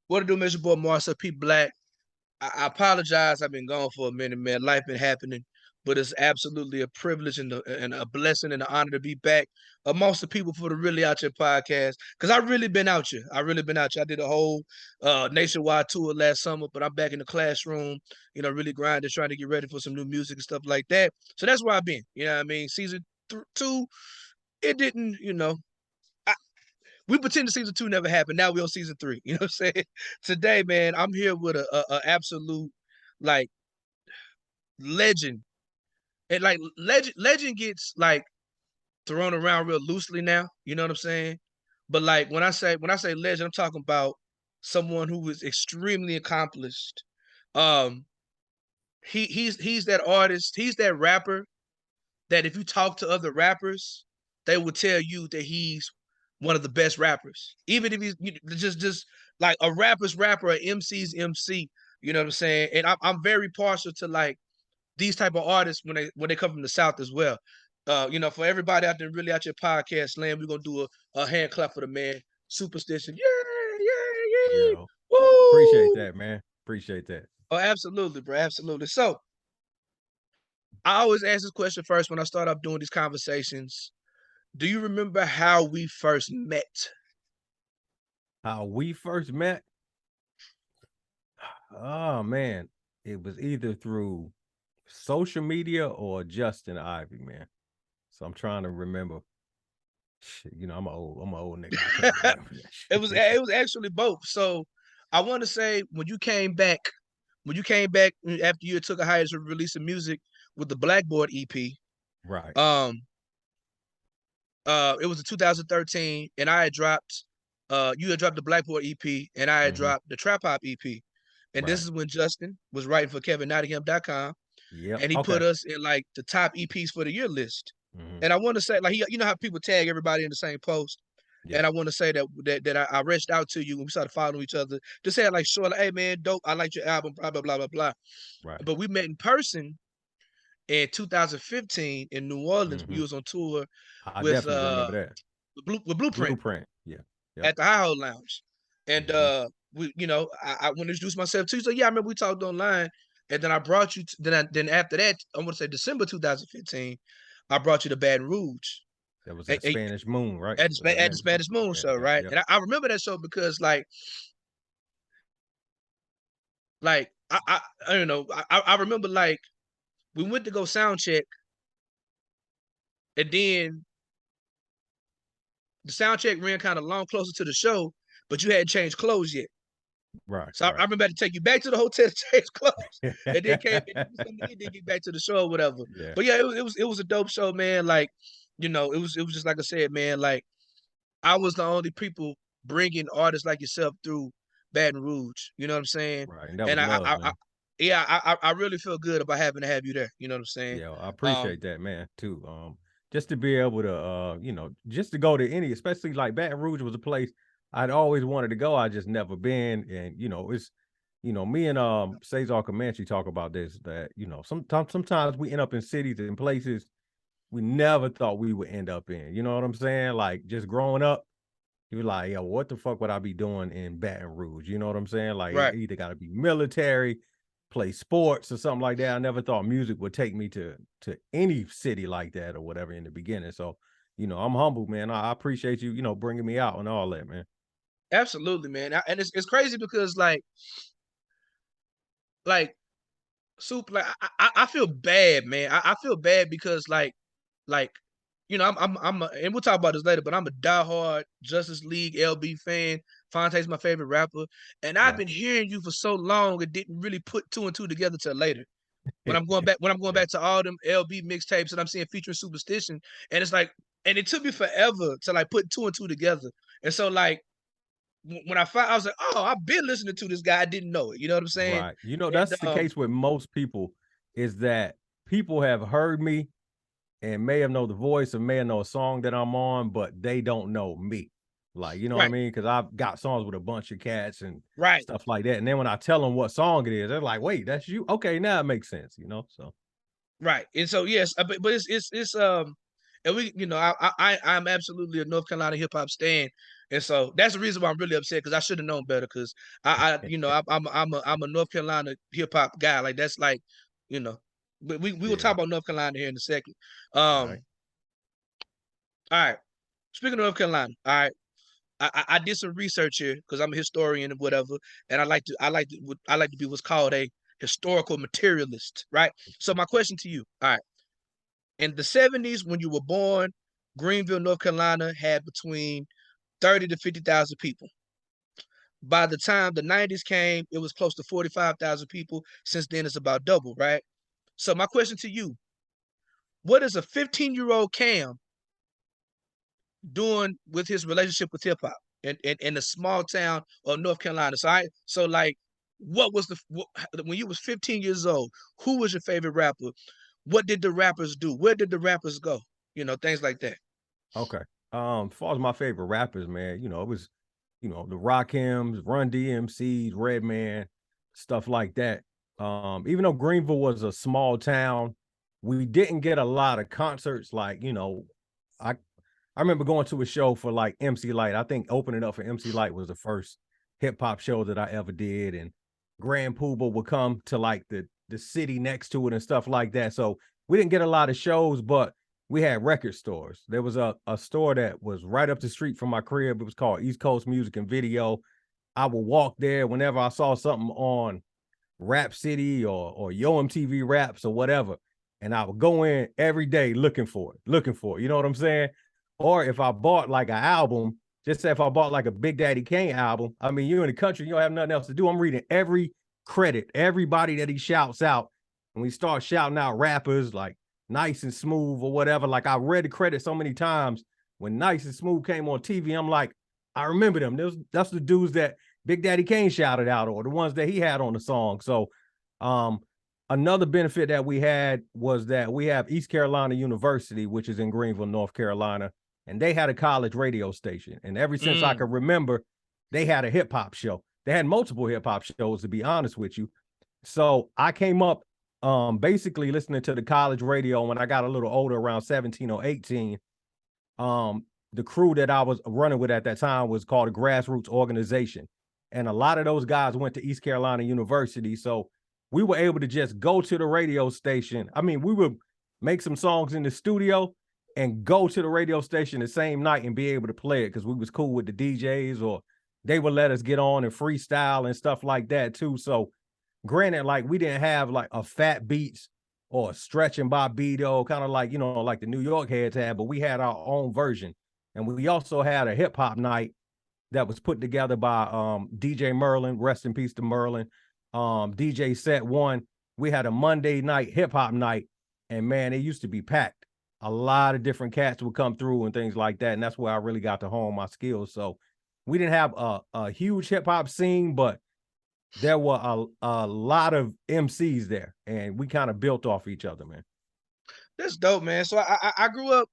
What to do, Mr. Boy Marcel P. Black? I apologize. I've been gone for a minute, man. Life been happening, but it's absolutely a privilege and a blessing and an honor to be back amongst the people for the Really Out Here podcast. Because I really been out here. I really been out here. I did a whole nationwide tour last summer, but I'm back in the classroom, really grinding, trying to get ready for some new music and stuff like that. So that's where I've been. You know what I mean? Season 2, it didn't, we pretend season 2 never happened. Now we're on season 3. You know what I'm saying? Today, man, I'm here with a absolute like legend. And like legend gets like thrown around real loosely now. You know what I'm saying? But like when I say legend, I'm talking about someone who is extremely accomplished. Um, he's that artist. He's that rapper that if you talk to other rappers, they will tell you that he's one of the best rappers. Even if he's just like a rapper's rapper, an MC's MC. You know what I'm saying? And I'm very partial to like these type of artists when they come from the South as well. For everybody out there really out your podcast land, we're gonna do a hand clap for the man, Supastition. Yeah, yeah, yeah. Yo, appreciate Woo! that, man. Appreciate that. Oh, absolutely, bro. Absolutely. So I always ask this question first when I start off doing these conversations. Do you remember how we first met? How we first met? Oh man, it was either through social media or Justin Ivy, man. So I'm trying to remember. Shit, I'm an old nigga. I can't remember that It was shit. it was actually both. So I want to say when you came back after you took a hiatus to release some music with the Blackboard EP, Right. um, it was in 2013, and I had dropped, you had dropped the Blackboard EP, and I had Mm-hmm. dropped the Trap Hop EP, and this Right. is when Justin was writing for KevinNottingham.com, Yep. and he put Okay. us in like the top EPs for the year list. Mm-hmm. And I want to say, like, you know how people tag everybody in the same post. Yeah. And I want to say that I reached out to you when we started following each other. Just saying like, sure, like, hey man, dope. I like your album, blah blah blah blah blah. Right. But we met in person in 2015 in New Orleans. We Mm-hmm. was on tour I with definitely remember that. Blueprint Blueprint. Yeah. Yep. at the Hi Ho Lounge, and Mm-hmm. I want to introduce myself to you. So yeah, I remember we talked online, and then I brought you. Then after that, I want to say December 2015, I brought you to Baton Rouge. That was And, that Spanish Moon, right? at Was that at the name of the show? Spanish Moon Yeah. show, Yep. right? Yep. And I remember that show because like I don't know. I remember like we went to go sound check, and then the sound check ran kind of long closer to the show, but you hadn't changed clothes yet. Right. So I Right. remember I had to take you back to the hotel to change clothes, and then came and something to eat, then get back to the show or whatever. Yeah. But yeah, it was a dope show, man. Like, it was just like I said, man. Like I was the only people bringing artists like yourself through Baton Rouge. You know what I'm saying? Right. And that And was love, I man. yeah, I really feel good about having to have you there. You know what I'm saying? Yeah, I Um, appreciate that, man, too. Just to be able to, just to go to any, especially like Baton Rouge was a place I'd always wanted to go. I just never been, and it's, me and Cesar Comanche talk about this that sometimes we end up in cities and places we never thought we would end up in. You know what I'm saying? Like just growing up, you're like, yo, what the fuck would I be doing in Baton Rouge? You know what I'm saying? Like right. either got to be military, play sports or something like that. I never thought music would take me to any city like that or whatever in the beginning. So, I'm humble, man. I appreciate you, bringing me out and all that, man. Absolutely, man. And it's crazy because like Soup, like I feel bad, man. I feel bad because like and we'll talk about this later, but I'm a diehard Justice League LB fan. Fonte's my favorite rapper, and I've Right. been hearing you for so long, it didn't really put two and two together till later. When I'm going Yeah. back to all them LB mixtapes that I'm seeing featuring Superstition, and it's like, and it took me forever to like put two and two together. And so like when I was like, oh, I've been listening to this guy, I didn't know it. You know what I'm saying? Right. And That's the case with most people is that people have heard me and may have know the voice or may have know a song that I'm on, but they don't know me. Like, you know what I right, mean? Because I've got songs with a bunch of cats and right. stuff like that. And then when I tell them what song it is, they're like, wait, that's you? Okay, now it makes sense, So Right. And so yes, but And we, I'm absolutely a North Carolina hip hop stan, and so that's the reason why I'm really upset because I should have known better. Because I'm a North Carolina hip hop guy. Like that's like, you know, we will talk Yeah. about North Carolina here in a second. All right. All right. Speaking of North Carolina, all right. I did some research here because I'm a historian and whatever, and I like to be what's called a historical materialist, right? So my question to you, all right, in the 70s when you were born, Greenville, North Carolina had between 30 to 50,000 people. By the time the 90s came, it was close to 45,000 people. Since then, it's about double, right? So my question to you, what is a 15-year-old Cam doing with his relationship with hip hop in a small town of North Carolina? So like, when you was 15 years old? Who was your favorite rapper? What did the rappers do? Where did the rappers go? Things like that. Okay. As far as my favorite rappers, man, it was, the Rakims, Run DMCs, Redman, stuff like that. Even though Greenville was a small town, we didn't get a lot of concerts. Like, I I remember going to a show for like MC Light. I think opening up for MC Light was the first hip hop show that I ever did, and Grand Poobah would come to like the city next to it and stuff like that. So we didn't get a lot of shows, but we had record stores. There was a store that was right up the street from my crib. It was called East Coast Music and Video. I would walk there whenever I saw something on Rap City or Yo MTV Raps or whatever, and I would go in every day looking for it. You know what I'm saying? Or if I bought like an album, just say if I bought like a Big Daddy Kane album, I mean, you're in the country, you don't have nothing else to do. I'm reading every credit, everybody that he shouts out. And we start shouting out rappers like Nice and Smooth or whatever. Like I read the credit so many times. When Nice and Smooth came on TV, I'm like, I remember them. That's the dudes that Big Daddy Kane shouted out, or the ones that he had on the song. So another benefit that we had was that we have East Carolina University, which is in Greenville, North Carolina, and they had a college radio station. And ever since I Mm. can remember, they had a hip hop show. They had multiple hip hop shows, to be honest with you. So I came up basically listening to the college radio when I got a little older, around 17 or 18. The crew that I was running with at that time was called a grassroots organization. And a lot of those guys went to East Carolina University. So we were able to just go to the radio station. I mean, we would make some songs in the studio and go to the radio station the same night and be able to play it because we was cool with the DJs, or they would let us get on and freestyle and stuff like that too. So granted, like we didn't have like a Fat Beats or a Stretch and Bobbito, kind of like, like the New York heads had, but we had our own version. And we also had a hip hop night that was put together by DJ Merlin, rest in peace to Merlin. DJ Set One. We had a Monday night hip hop night, and man, it used to be packed. A lot of different cats would come through and things like that, and that's where I really got to hone my skills. So we didn't have a huge hip hop scene, but there were a lot of MCs there, and we kind of built off each other, man. That's dope, man. So I grew up.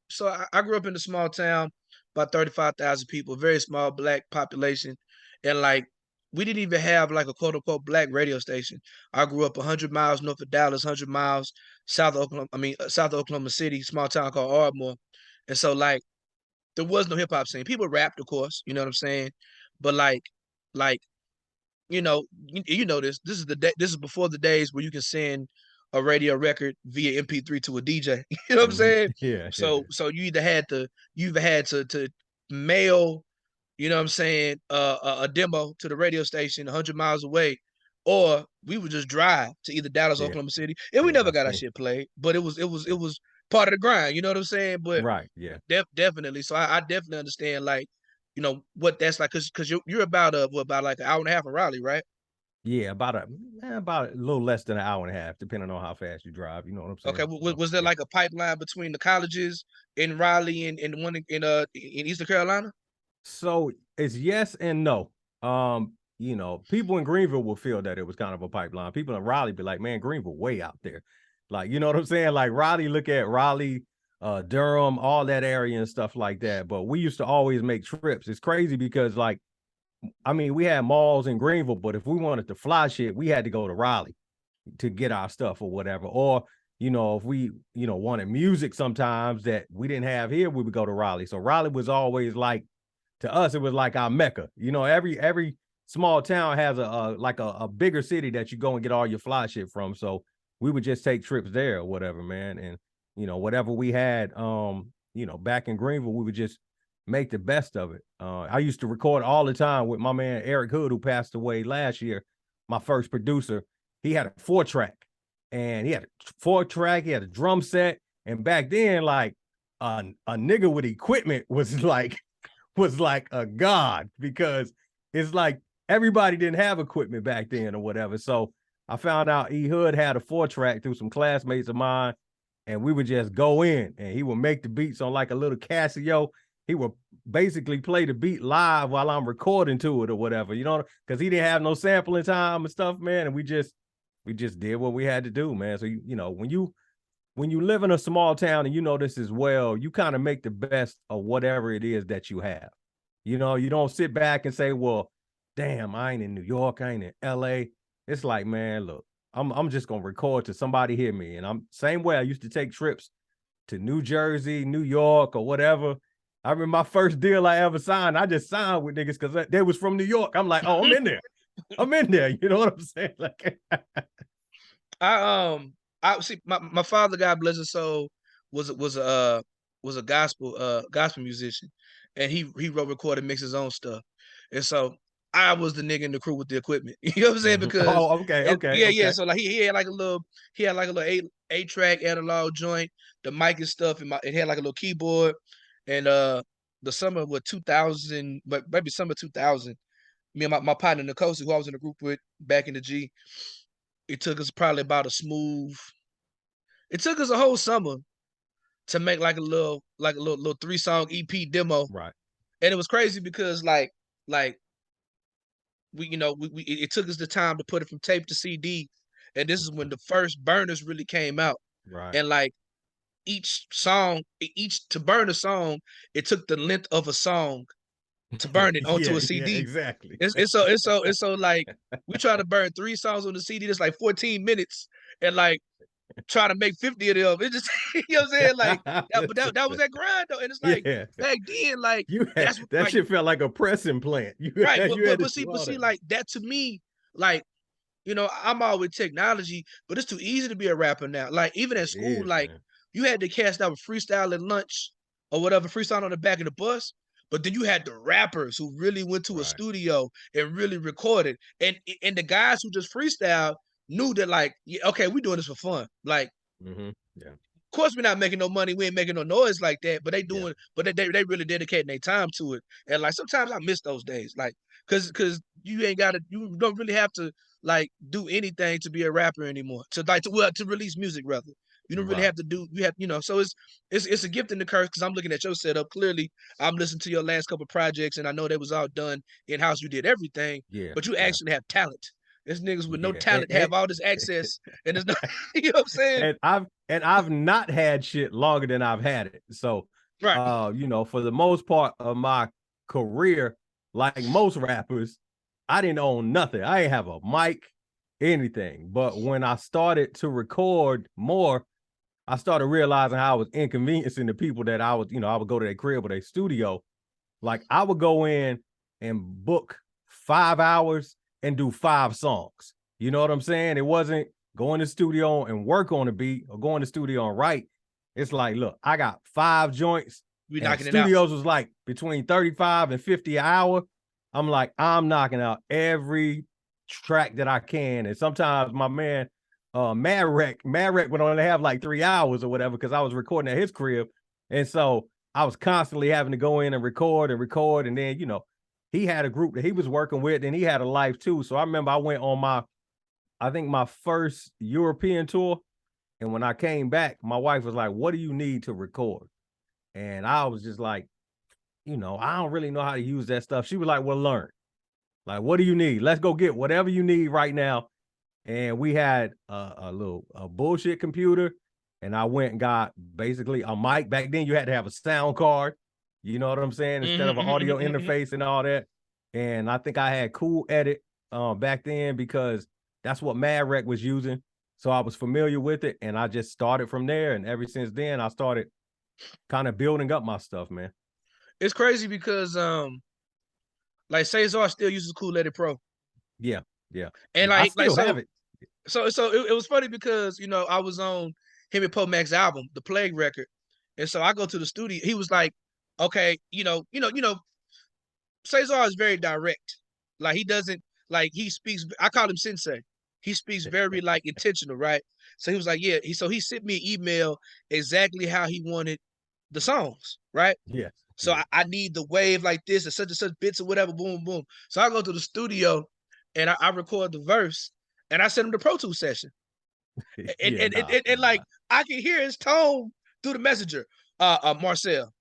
I grew up in a small town, about 35,000 people, very small black population, and like we didn't even have like a quote unquote black radio station. I grew up 100 miles north of Dallas, 100 miles south of Oklahoma. South of Oklahoma City, small town called Ardmore, and so like there was no hip hop scene. People rapped, of course, you know what I'm saying, but like you know this. This is the day. This is before the days where you can send a radio record via MP3 to a DJ. You know what I'm Mhm. saying? Yeah, yeah, So you either had to mail, you know what I'm saying, a demo to the radio station 100 miles away, or we would just drive to either Dallas or yeah, Oklahoma City, and we yeah. never I got our see. shit played. But it Yeah. was part of the grind. You know what I'm saying? But Right. Yeah. definitely. So I definitely understand like what that's like because you're about like an hour and a half of Raleigh, right? Yeah. About a little less than an hour and a half, depending on how fast you drive. You know what I'm Okay, saying? So was there yeah. like a pipeline between the colleges in Raleigh and the one in Eastern Carolina? So it's yes and no. People in Greenville will feel that it was kind of a pipeline. People in Raleigh be like, man, Greenville way out there. Like, you know what I'm saying? Like Raleigh, look at Raleigh, Durham, all that area and stuff like that. But we used to always make trips. It's crazy because like, I mean, we had malls in Greenville, but if we wanted to fly shit, we had to go to Raleigh to get our stuff or whatever. Or you know, if we, you know, wanted music sometimes that we didn't have here, we would go to Raleigh. So Raleigh was always like, to us, it was like our Mecca. You know, every small town has a bigger city that you go and get all your fly shit from. So we would just take trips there or whatever, man. And you know, whatever we had, you know, back in Greenville, we would just make the best of it. I used to record all the time with my man Eric Hood, who passed away last year, my first producer. He had a 4-track, and he had a 4-track, he had a drum set. And back then, like a nigga with equipment was like a god, because it's like everybody didn't have equipment back then or whatever. So I found out E Hood had a 4-track through some classmates of mine, and we would just go in and he would make the beats on like a little Casio. He would basically play the beat live while I'm recording to it or whatever, you know, because he didn't have no sampling time and stuff, man. And we just did what we had to do, man. So you know, when you live in a small town and you know this as well, you kind of make the best of whatever it is that you have. You know, you don't sit back and say, well, damn, I ain't in New York, I ain't in LA. It's like, man, look, I'm just gonna record till somebody hear me. And I'm same way I used to take trips to New Jersey, New York, or whatever. I remember my first deal I ever signed, I just signed with niggas because they was from New York. I'm like, oh, I'm in there. I'm in there. You know what I'm saying? Like I see my father, God bless his soul, was a gospel musician, and he wrote, recorded, mixed his own stuff, and so I was the nigga in the crew with the equipment. You know what I'm saying? Because oh, okay. So like he had like a little 8-track analog joint, the mic and stuff, and it had like a little keyboard, and the summer of 2000, but maybe summer 2000, me and my partner Nicosi, who I was in a group with back in the G, it took us probably about a smooth. It took us a whole summer to make like a little 3-song EP demo, Right. and it was crazy because like we it took us the time to put it from tape to CD, and this is when the first burners really came out, Right. and like each to burn a song, it took the length of a song to burn it onto Yeah, a CD. exactly. It's so like we try to burn 3 songs on the CD. That's like 14 minutes, and like try to make 50 of them. It just you know what I'm saying? Like that was that grind though. And it's like Yeah. back then, like You had, that's that like shit felt like a pressing plant. You right. had, But you had to see, do all that. like that to me, like, I'm all with technology, but it's too easy to be a rapper now. Like even at It school, is, like man. you had the cats that would freestyle at lunch or whatever, freestyle on the back of the bus. But then you had the rappers who really went to a Right. studio and really recorded. And the guys who just freestyle knew that like, yeah, okay, we doing this for fun. Like, Yeah. of course we're not making no money, we ain't making no noise like that, but Yeah. they really dedicating their time to it. And like sometimes I miss those days. Like cause you don't really have to like do anything to be a rapper anymore. To release music rather. You don't really Right. have to do so it's a gift and a curse because I'm looking at your setup. Clearly, I'm listening to your last couple of projects and I know they was all done in-house. You did everything, Yeah. but you Yeah. actually have talent. There's niggas with no Yeah. talent have all this access and it's not you know what I'm saying? And I've not had shit longer than I've had it. So Right. you know, for the most part of my career, like most rappers, I didn't own nothing. I didn't have a mic, anything. But when I started to record more, I started realizing how I was inconveniencing the people that I would go to their crib or their studio. Like I would go in and book 5 hours and do 5 songs. You know what I'm saying? It wasn't go in the studio and work on a beat or go in the studio and write. It's like, look, I got 5 joints, We and knocking it out. studios was like between 35 and 50 an hour. I'm like, I'm knocking out every track that I can. And sometimes my man, Mad Rec would only have like 3 hours or whatever because I was recording at his crib. And so I was constantly having to go in and record. And then, he had a group that he was working with and he had a life too. So I remember I went on my first European tour. And when I came back, my wife was like, what do you need to record? And I was just like, I don't really know how to use that stuff. She was like, well, learn. Like, what do you need? Let's go get whatever you need right now. And we had a bullshit computer. And I went and got basically a mic. Back then, you had to have a sound card. You know what I'm saying? Instead of an audio interface and all that. And I think I had Cool Edit back then because that's what Mad Rec was using. So I was familiar with it, and I just started from there. And ever since then, I started kind of building up my stuff, man. It's crazy because like Cesar still uses Cool Edit Pro. Yeah, yeah, And yeah. I like still have so it. so it was funny because I was on him and Poe Mac's album, The Plague record. And so I go to the studio. He was like, okay, Cesar is very direct. Like he doesn't like he speaks. I call him sensei. He speaks very like intentional, right? So he was like, yeah. He sent me an email exactly how he wanted the songs, right? Yes, So yeah, I need the wave like this and such bits or whatever, boom, boom. So I go to the studio and I record the verse and I send him the Pro Tools session. And, yeah. and, and, Nah, and, and nah. like I can hear his tone through the messenger. Marcel,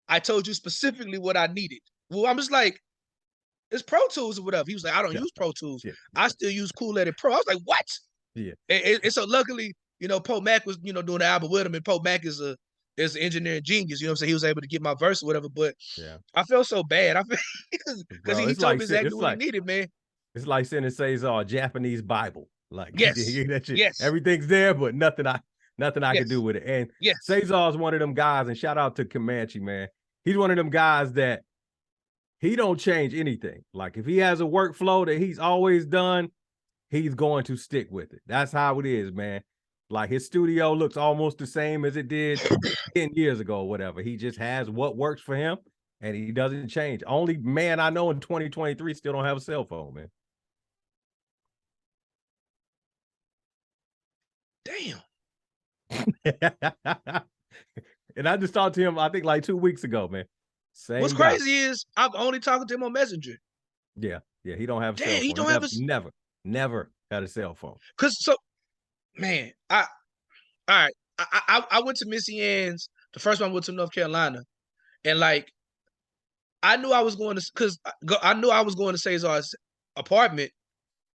I told you specifically what I needed. Well, I'm just like, it's Pro Tools or whatever. He was like, I don't Yeah, use Pro Tools. yeah, I still use Cool Edit Pro. I was like, what? yeah, And so luckily, Poe Mac was, doing the album with him, and Poe Mac is an engineering genius. You know what I'm saying? He was able to get my verse or whatever. But yeah. I felt so bad. I feel because Bro, he it's told like me exactly it's what he like needed, man. it's like sending Cesar a Japanese Bible. Like Yes, that shit. yes, Everything's there, but nothing I could do yes, with it. And yes. Cesar's one of them guys, and shout out to Comanche, man. He's one of them guys that he don't change anything. Like if he has a workflow that he's always done, he's going to stick with it. That's how it is, man. Like his studio looks almost the same as it did 10 years ago or whatever. He just has what works for him and he doesn't change. Only man I know in 2023 still don't have a cell phone, man. Damn. And I just talked to him, I think like 2 weeks ago, man. What's Same guy. crazy is I'm only talking to him on Messenger. Yeah, yeah. He don't have a Damn, cell he phone. He don't have a never had a cell phone. cause so man, all right. I went to Missy Ann's. The first one I went to North Carolina, and like I knew I was going to because I knew I was going to Cesar's apartment,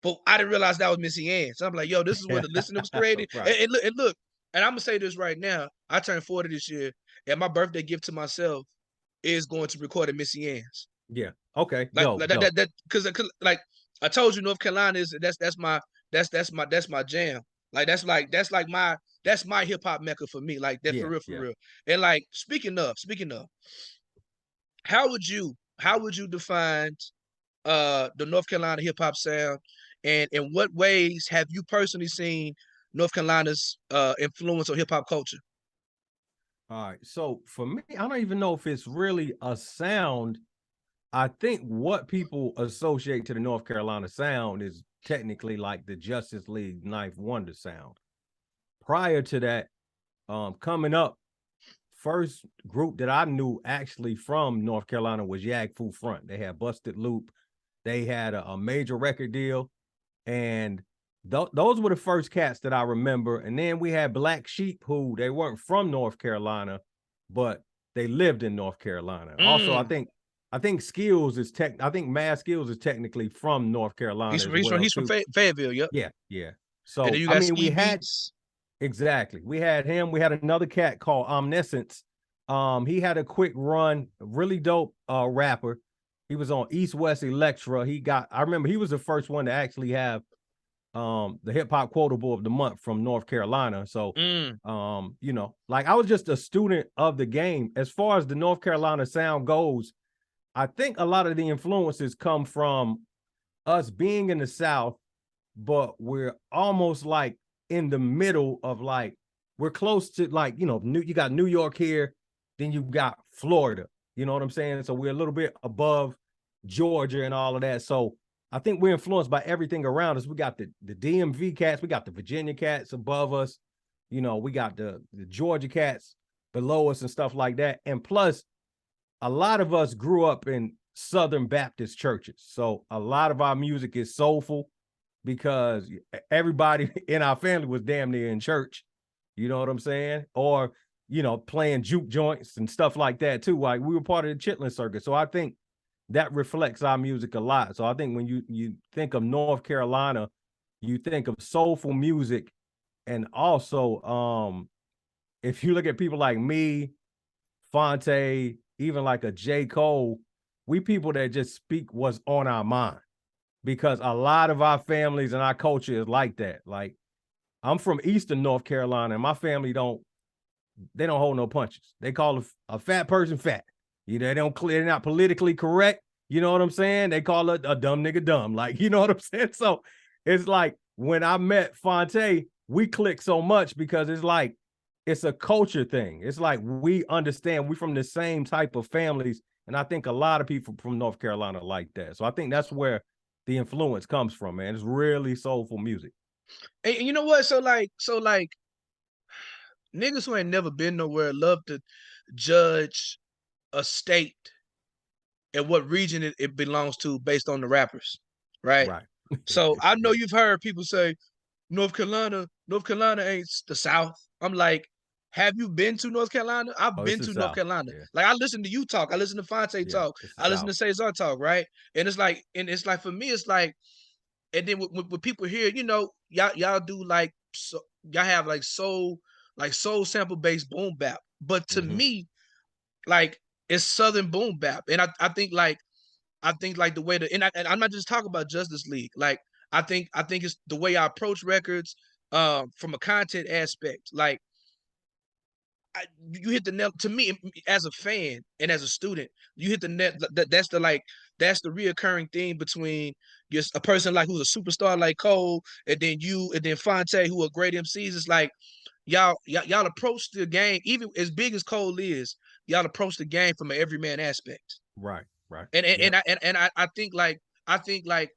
but I didn't realize that was Missy Ann. So I'm like, yo, this is where the listener was created. Right. Look, and I'm gonna say this right now. I turned 40 this year, and my birthday gift to myself is going to record at Missy Ann's. Yeah. Okay. Like, Dope. like Dope. that because like I told you, North Carolina is that's my jam. Like that's my hip hop mecca for me. Like that Yeah. for Yeah. real. And like speaking of, how would you define the North Carolina hip hop sound, and in what ways have you personally seen North Carolina's influence on hip hop culture? All right. So for me, I don't even know if it's really a sound. I think what people associate to the North Carolina sound is technically like the Justice League Knife Wonder sound. Prior to that, coming up, first group that I knew actually from North Carolina was Yag Fu Front. They had Busted Loop. They had a major record deal. And those were the first cats that I remember. And then we had Black Sheep, who they weren't from North Carolina, but they lived in North Carolina. Also, I think Skills is I think Mad Skills is technically from North Carolina as well He's from too. Fayetteville, yep. Yeah, yeah. And then So you I got mean, Ski we had Beats. exactly. We had him. We had another cat called Omniscience. He had a quick run, really dope rapper. He was on East West Electra. I remember he was the first one to actually have the hip hop quotable of the month from North Carolina. So like I was just a student of the game. As far as the North Carolina sound goes, I think a lot of the influences come from us being in the South, but we're almost like in the middle of like we're close to like you got New York here, then you got Florida. You know what I'm saying? So we're a little bit above Georgia and all of that. So I think we're influenced by everything around us. We got the DMV cats, we got the Virginia cats above us, we got the Georgia cats below us and stuff like that. And plus, a lot of us grew up in Southern Baptist churches. So a lot of our music is soulful because everybody in our family was damn near in church. You know what I'm saying? Or, playing juke joints and stuff like that too. Like we were part of the Chitlin circuit. So I think that reflects our music a lot. So I think when you think of North Carolina, you think of soulful music. And also, if you look at people like me, Fonte, even like a J. Cole, we people that just speak what's on our mind, because a lot of our families and our culture is like that. Like I'm from Eastern North Carolina, and my family don't hold no punches. They call a fat person fat. They don't they're not politically correct. You know what I'm saying? They call a dumb nigga dumb. Like, you know what I'm saying? So it's like when I met Fonte, we clicked so much because it's like it's a culture thing. It's like we understand we from the same type of families. And I think a lot of people from North Carolina like that. So I think that's where the influence comes from, man. It's really soulful music. And you know what? So like niggas who ain't never been nowhere love to judge a state and what region it belongs to based on the rappers, right? Right. So I know Yeah. you've heard people say North Carolina ain't the South. I'm like, have you been to North Carolina? I've Oh, it's been the to North South. Carolina. Yeah. Like I listen to you talk, I listen to Fonte Yeah. talk, It's the I listen to South. Cesar talk, right? And it's like for me, it's like, and then with people here, y'all do like so, y'all have like soul sample based boom bap, but to Mm-hmm. me, like it's Southern boom bap, and I think like the way and I'm not just talking about Justice League. Like I think it's the way I approach records from a content aspect. Like you hit the nail to me as a fan and as a student. You hit the net. That's the reoccurring theme between just a person like who's a superstar like Cole, and then you, and then Fonte, who are great MCs. It's like y'all approach the game, even as big as Cole is. Y'all approach the game from an everyman aspect. Right. Right. And Yep. I think like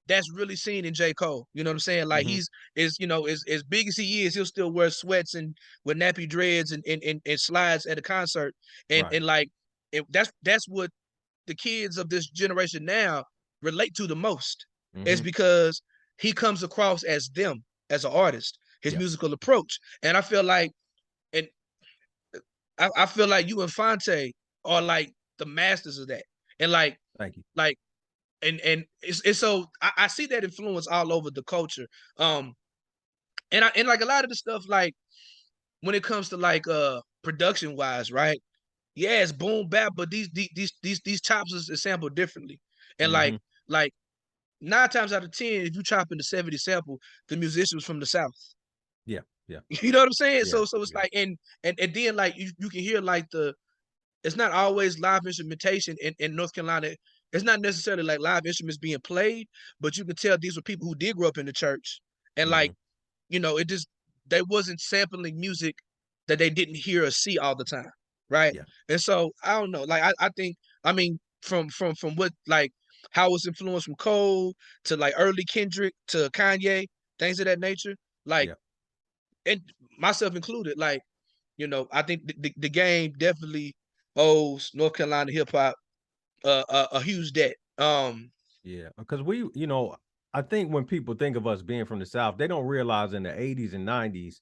that's really seen in J. Cole. You know what I'm saying? Like Mm-hmm. is as big as he is, he'll still wear sweats and with nappy dreads and slides at a concert. Right. And like that's what the kids of this generation now relate to the most. Is Mm-hmm. because he comes across as them as an artist, his Yep. musical approach. And I feel like and I feel like you and Fonte are like the masters of that. And Thank you. like and it's so I see that influence all over the culture. And like a lot of the stuff, like when it comes to like production wise, right? Yeah, it's boom bap, but these chops is sampled differently. And Mm-hmm. like 9 times out of 10, if you chop in the 70 sample, the musician was from the South. Yeah. Yeah. You know what I'm saying? Yeah. So it's Yeah. like and then like you can hear like it's not always live instrumentation in North Carolina. It's not necessarily like live instruments being played, but you can tell these were people who did grow up in the church. And Mm-hmm. like, it just they wasn't sampling music that they didn't hear or see all the time. Right. Yeah. And so I don't know. Like I think I mean from what like how it's influenced from Cole to like early Kendrick to Kanye, things of that nature. Like Yeah. and myself included, like, I think the game definitely owes North Carolina hip hop a huge debt. Yeah. Because I think when people think of us being from the South, they don't realize in the 80s and 90s,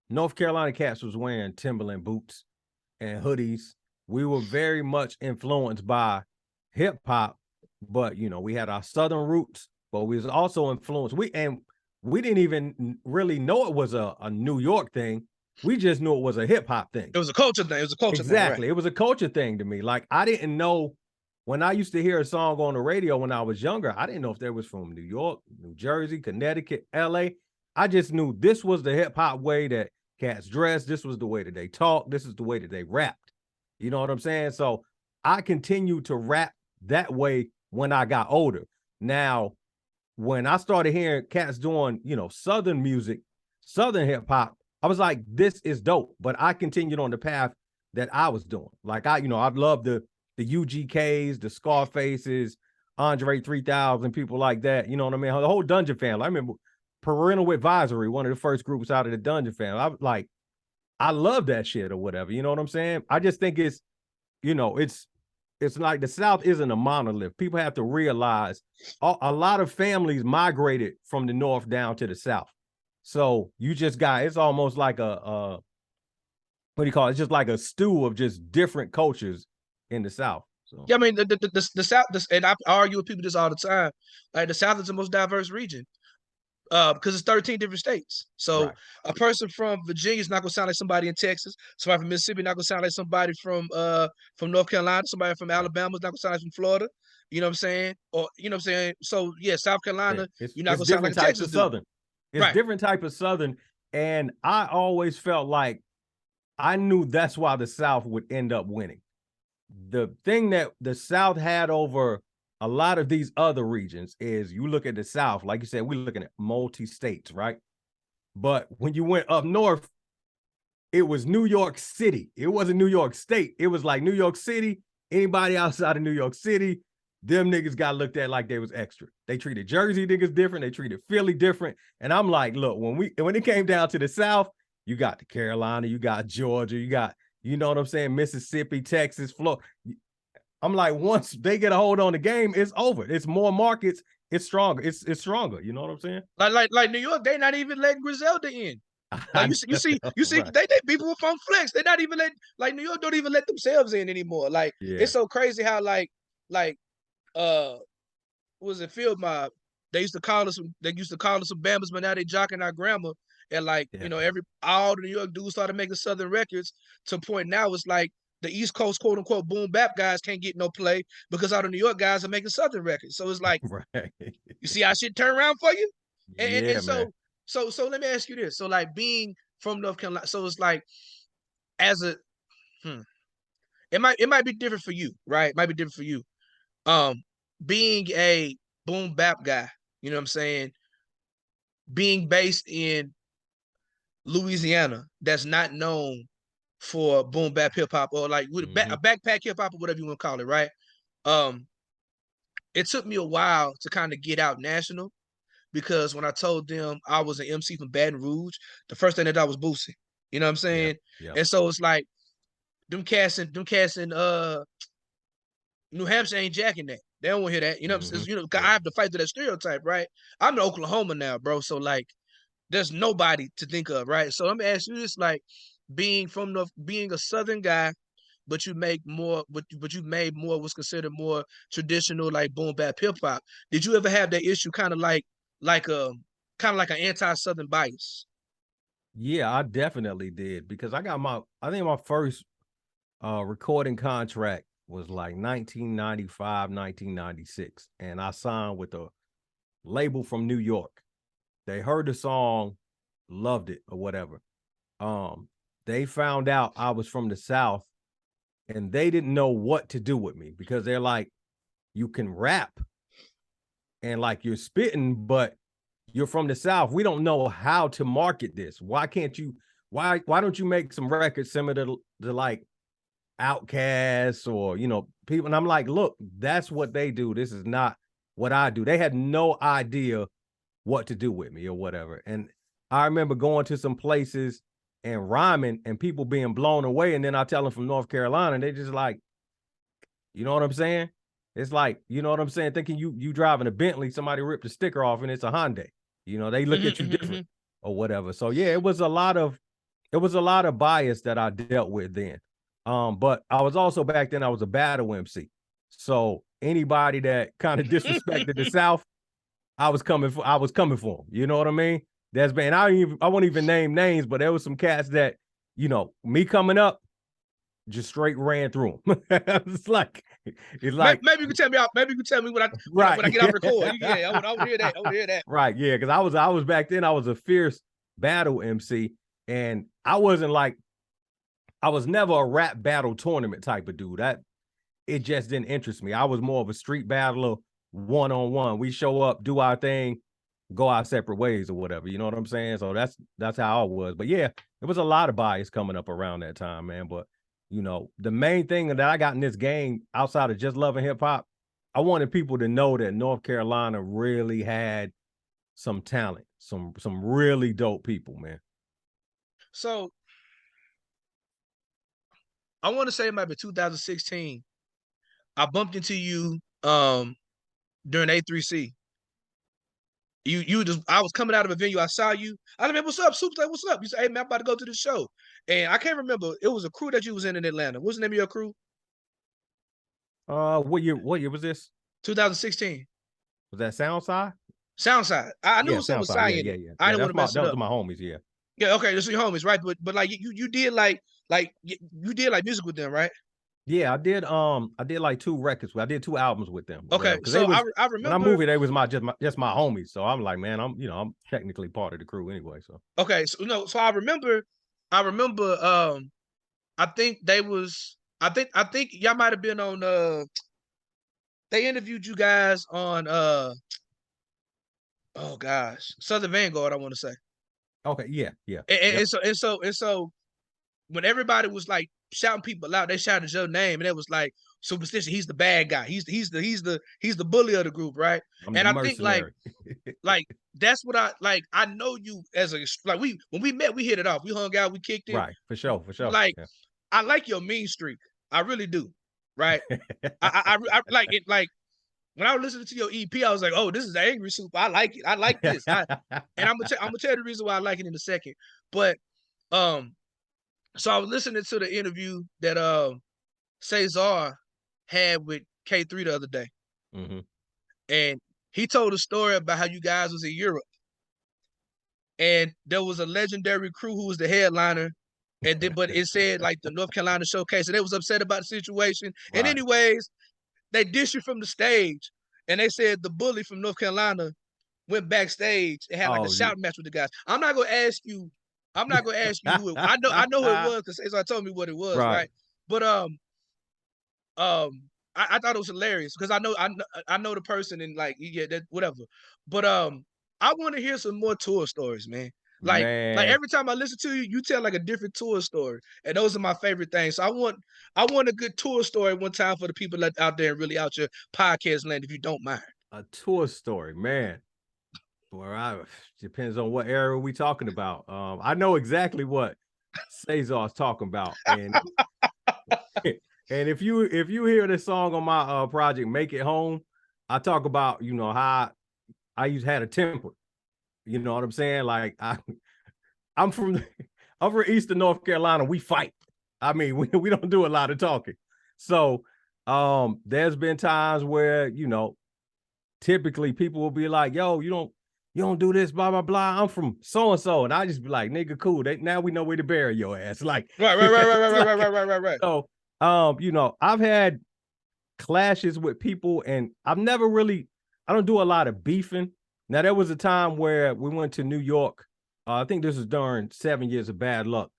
North Carolina cats was wearing Timberland boots and hoodies. We were very much influenced by hip hop, but we had our Southern roots, but we was also influenced. We didn't even really know it was a New York thing. We just knew it was a hip hop thing. It was a culture thing. It was a culture thing, right? Exactly. It was a culture thing to me. Like I didn't know when I used to hear a song on the radio when I was younger, I didn't know if they was from New York, New Jersey, Connecticut, LA. I just knew this was the hip hop way that cats dressed. This was the way that they talked. This is the way that they rapped. You know what I'm saying? So I continued to rap that way when I got older. Now, when I started hearing cats doing, Southern music, Southern hip hop, I was like, this is dope. But I continued on the path that I was doing. Like I love the UGKs, the Scarfaces, Andre 3000, people like that. You know what I mean? The whole Dungeon family. I remember Parental Advisory, one of the first groups out of the Dungeon family. I was like, I love that shit or whatever. You know what I'm saying? I just think it's like the South isn't a monolith. People have to realize a lot of families migrated from the North down to the South. So you just got, it's almost like what do you call it? It's just like a stew of just different cultures in the South. So Yeah, I mean the South, and I argue with people this all the time. Like the South is the most diverse region. Because it's 13 different states. So right, a person from Virginia is not gonna sound like somebody in Texas. Somebody from Mississippi not gonna sound like somebody from North Carolina. Somebody from right. Alabama is not gonna sound like from Florida. You know what I'm saying? Or you know what I'm saying? So yeah, South Yeah. Carolina, It's you're not it's gonna sound like different a types Texas of dude. Southern. It's Right. different type of Southern. And I always felt like I knew that's why the South would end up winning. The thing that the South had over a lot of these other regions is you look at the South, like you said, we're looking at multi-states, right? But when you went up north, it was New York City. It wasn't New York State. It was like New York City. Anybody outside of New York City, them niggas got looked at like they was extra. They treated Jersey niggas different. They treated Philly different. And I'm like, look, when it came down to the South, you got the Carolina, you got Georgia, you got, you know what I'm saying, Mississippi, Texas, Florida. I'm like, once they get a hold on the game, it's over. It's more markets. It's stronger. It's stronger. You know what I'm saying? Like New York, they not even letting Griselda in. Like you see, Right. they people from flex. They not even like New York don't even let themselves in anymore. Like Yeah. it's so crazy how like was it Field Mob? They used to call us some Bambas, but now they jocking our grammar. And like, Yeah. all the New York dudes started making Southern records to point now it's like the East Coast quote unquote boom bap guys can't get no play because all the New York guys are making Southern records. So it's like, Right. you see how shit turn around for you? And Yeah, man. so let me ask you this. So like being from North Carolina, so it's like as a it might be different for you, right? It might be different for you. Um, being a boom bap guy, you know what I'm saying? Being based in Louisiana, that's not known for boom bap hip hop or like with a backpack hip hop or whatever you want to call it, right? Um, it took me a while to kind of get out national because when I told them I was an MC from Baton Rouge, the first thing they thought was Boosie. You know what I'm Yeah. saying? Yeah. And so it's like them cats in New Hampshire ain't jacking that. They don't want to hear that. You know what I'm saying? You know, Yeah. I have to fight through that stereotype, right? I'm in Oklahoma now, bro. So like there's nobody to think of, right? So let me ask you this: like being a Southern guy, but you make more, but you made more what's considered more traditional, like boom bap hip hop. Did you ever have that issue, like a kind of like an anti-Southern bias? Yeah, I definitely did because I think my first recording contract was like 1995, 1996, and I signed with a label from New York. They heard the song, loved it or whatever. Um, they found out I was from the South and they didn't know what to do with me because they're like, you can rap and like you're spitting, but you're from the South. We don't know how to market this. Why can't you? Why don't you make some records similar to like Outcasts or people? And I'm like, look, that's what they do. This is not what I do. They had no idea what to do with me or whatever. And I remember going to some places and rhyming and people being blown away. And then I tell them from North Carolina, and they just like, you know what I'm saying? It's like, you know what I'm saying? Thinking you driving a Bentley, somebody ripped the sticker off and it's a Hyundai. They look at you different or whatever. So yeah, it was a lot of bias that I dealt with then. But I was also back then I was a battle MC. So anybody that kind of disrespected the South, I was coming for them. You know what I mean? There's been I won't even name names, but there was some cats that, me coming up, just straight ran through them. it's like maybe you can tell me out. Maybe you can tell me when I get out record. Yeah, I would hear that. I would hear that. Right, yeah, because I was back then. I was a fierce battle MC, and I was never a rap battle tournament type of dude. It just didn't interest me. I was more of a street battler, one-on-one. We show up, do our thing, go our separate ways or whatever. You know what I'm saying? So that's how I was. But yeah, it was a lot of bias coming up around that time, man. But the main thing that I got in this game outside of just loving hip hop, I wanted people to know that North Carolina really had some talent, some really dope people, man. So I want to say it might be 2016. I bumped into you during A3C. I was coming out of a venue. I saw you. I said, what's up, Super? Like, what's up? You said, hey man, I'm about to go to the show. And I can't remember. It was a crew that you was in Atlanta. What's the name of your crew? What year was this? 2016. Was that Soundside? Soundside. I knew Yeah, it was something with Soundside. Cy Yeah, in yeah, it. yeah. I Yeah, didn't want to mess that it was up. my homies, yeah. Yeah, okay, those are your homies, right? But like you did like music with them, right? Yeah, I did like 2 records. I did 2 albums with them or Okay, whatever. Because they so was I when I remember. moved, they was just my homies. So I'm like, man, I'm technically part of the crew anyway. So Okay, so no, so I remember. I think they was. I think y'all might have been on. They interviewed you guys on. Oh gosh, Southern Vanguard. I want to say. okay, yeah, yeah, And, and, yep, and so and so and so when everybody was like shouting people out, they shouted your name, and it was like Superstition. He's the bad guy. He's the bully of the group, right? I'm the And I think mercenary. like that's what I like. I know you as a like we when we met, we hit it off. We hung out, we kicked it. Right, for sure, for sure. Like Yeah. I like your mean streak. I really do. Right. I like it. Like when I was listening to your EP, I was like, oh, this is angry soup. I like it. I like this. And I'm gonna tell you the reason why I like it in a second. But um, so I was listening to the interview that Cesar had with K3 the other day, hmm and he told a story about how you guys was in Europe, and there was a legendary crew who was the headliner, and then but it said like the North Carolina showcase, and they was upset about the situation. And Right. anyways, they dished you from the stage, and they said the bully from North Carolina went backstage and had like a Oh, shout match with the guys. I'm not gonna ask you. I'm not gonna ask you who it. I know who it was because Cesar told me what it was, right. right? But I thought it was hilarious because I know the person and like yeah that whatever. But I want to hear some more tour stories, man. Like Man, every time I listen to you, you tell like a different tour story, and those are my favorite things. So I want a good tour story one time for the people that out there and really out your podcast land, if you don't mind. a tour story, man. Boy, depends on what era we talking about. I know exactly what Cesar's talking about, and and if you hear this song on my project, Make It Home, I talk about how I used had a temper. You know what I'm saying? Like I'm from I'm from Eastern North Carolina. We fight. I mean, we don't do a lot of talking. So there's been times where typically people will be like, yo, you don't do this, blah, blah, blah. I'm from so and so. And I just be like, nigga, cool. Now we know where to bury your ass. Like, Right, right, right, right, right, it's right, right, like right, right, right, right. so I've had clashes with people, and I don't do a lot of beefing. Now, there was a time where we went to New York. I think this was during 7 Years of Bad Luck.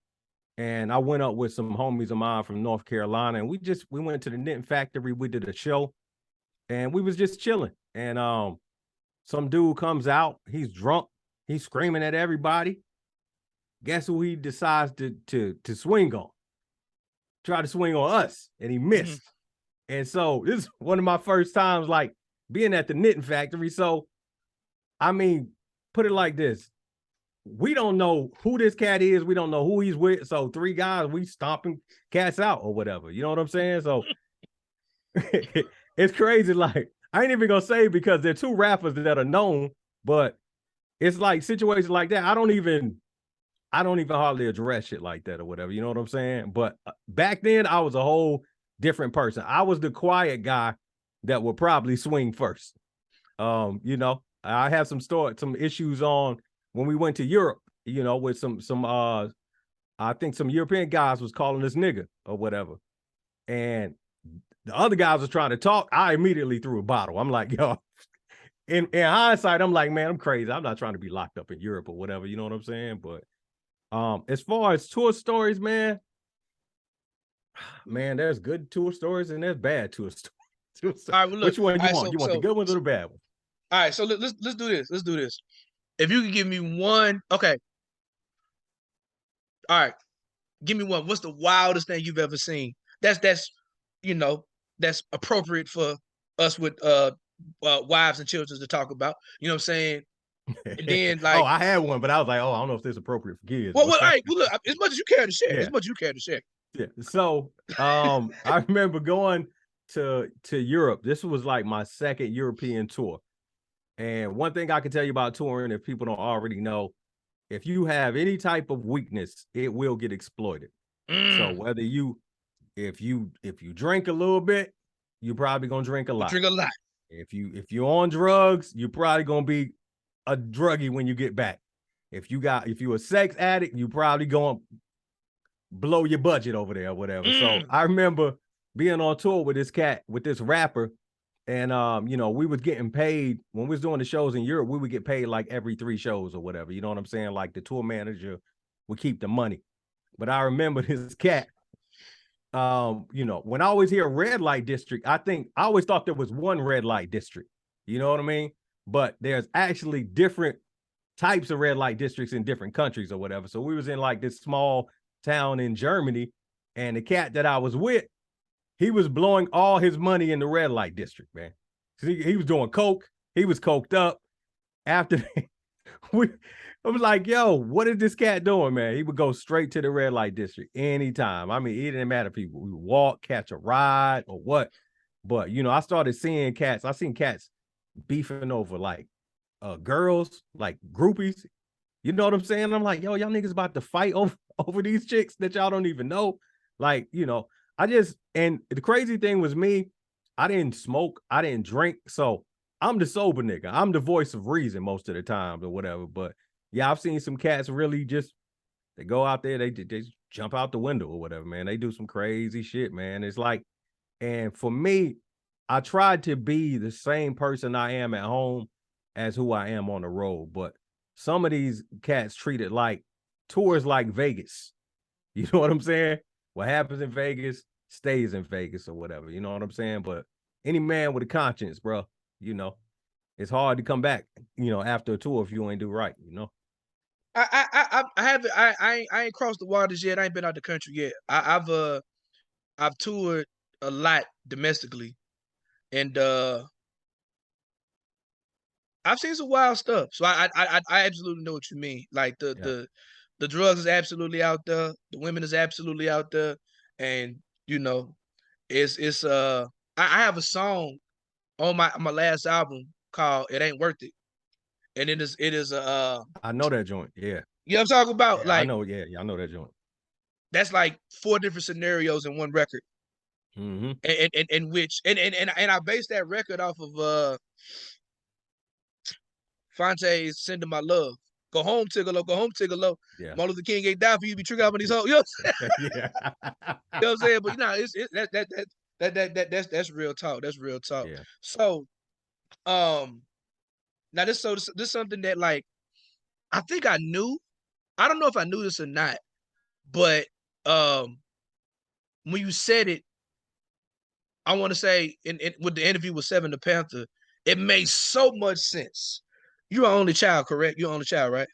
And I went up with some homies of mine from North Carolina, and we went to the Knitting Factory. We did a show, and we was just chilling. And some dude comes out, he's drunk, he's screaming at everybody. Guess who he decides to swing on? Try to swing on us, and he Mhm. missed. And so this is one of my first times like being at the Knitting Factory. So I mean, put it like this. We don't know who this cat is. We don't know who he's with. So 3 guys, we stomping cats out or whatever. You know what I'm saying? So it's crazy. Like, I ain't even gonna say because they're 2 rappers that are known, but it's like situations like that. I don't even hardly address shit like that or whatever. You know what I'm saying? But back then, I was a whole different person. I was the quiet guy that would probably swing first. I have some issues on when we went to Europe. With some I think some European guys was calling us nigga or whatever, and the other guys was trying to talk. I immediately threw a bottle. I'm like, yo. In hindsight, I'm like, man, I'm crazy. I'm not trying to be locked up in Europe or whatever. You know what I'm saying? But as far as tour stories, man, there's good tour stories and there's bad tour stories. All right, well, look. Which one All you right, want? You want the good ones or the bad ones? all right, so let's do this. Let's do this. If you could give me one, okay. All right, give me one. What's the wildest thing you've ever seen? You know that's appropriate for us with wives and children to talk about. You know what I'm saying? And then Oh, like, I had one, but I was like, oh, I don't know if this is appropriate for kids. well, But all right. Well, look, as much as you care to share, as yeah, much as you care to share. yeah. So I remember going to Europe. This was like my second European tour. And one thing I can tell you about touring, if people don't already know, if you have any type of weakness, it will get exploited. So Mm, whether if you drink a little bit, you're probably gonna drink a you lot. drink a lot. If you're on drugs, you're probably gonna be a druggie when you get back. If you're a sex addict, you probably gonna blow your budget over there or whatever. So Mm, I remember being on tour with this cat, with this rapper. And you know, we was getting paid when we was doing the shows in Europe, we would get paid like every 3 shows or whatever. You know what I'm saying? Like the tour manager would keep the money. But I remember this cat, you know, when I always hear red light district, I always thought there was one red light district. You know what I mean? But there's actually different types of red light districts in different countries or whatever. So we was in like this small town in Germany, and the cat that I was with, he was blowing all his money in the red light district, man. He was doing coke. He was coked up. After I was like, yo, what is this cat doing, man? He would go straight to the red light district anytime. I mean, it didn't matter if people we would walk, catch a ride, or what. But you know, I started seeing cats. I seen cats beefing over like girls, like groupies. You know what I'm saying? I'm like, yo, y'all niggas about to fight over these chicks that y'all don't even know. Like, you know, and the crazy thing was me, I didn't smoke, I didn't drink. So I'm the sober nigga. I'm the voice of reason most of the time or whatever. But yeah, I've seen some cats really just, they go out there, they jump out the window or whatever, man. They do some crazy shit, man. It's like, and for me, I tried to be the same person I am at home as who I am on the road. But some of these cats treat it like tours like Vegas. You know what I'm saying? What happens in Vegas stays in Vegas or whatever. You know what I'm saying? But any man with a conscience, bro, you know, it's hard to come back, you know, after a tour if you ain't do right, you know. I haven't I ain't crossed the waters yet. I ain't been out the country yet. I've toured a lot domestically, and I've seen some wild stuff. So I absolutely know what you mean. Like the drugs is absolutely out there. The women is absolutely out there, and you know, it's I have a song on my last album called "It Ain't Worth It," and it is I know that joint. Yeah. you know what I'm talking about? Yeah, I Like know. Yeah, I know that joint. that's like 4 different scenarios in one record. Mm-hmm. And which and I based that record off of Fonte's "Sending My Love." Go home, Tigolo. Go home, Tigolo. Yeah. Martin Luther King ain't died for you. Be trigger out on these hoes. You know Yeah. what I'm saying? But you know, it's that's real talk. That's real talk. Yeah. So now this is something that like I think I knew. I don't know if I knew this or not, but when you said it, I want to say in with the interview with Seven the Panther, it made so much sense. You're an only child, correct? You're only child, right?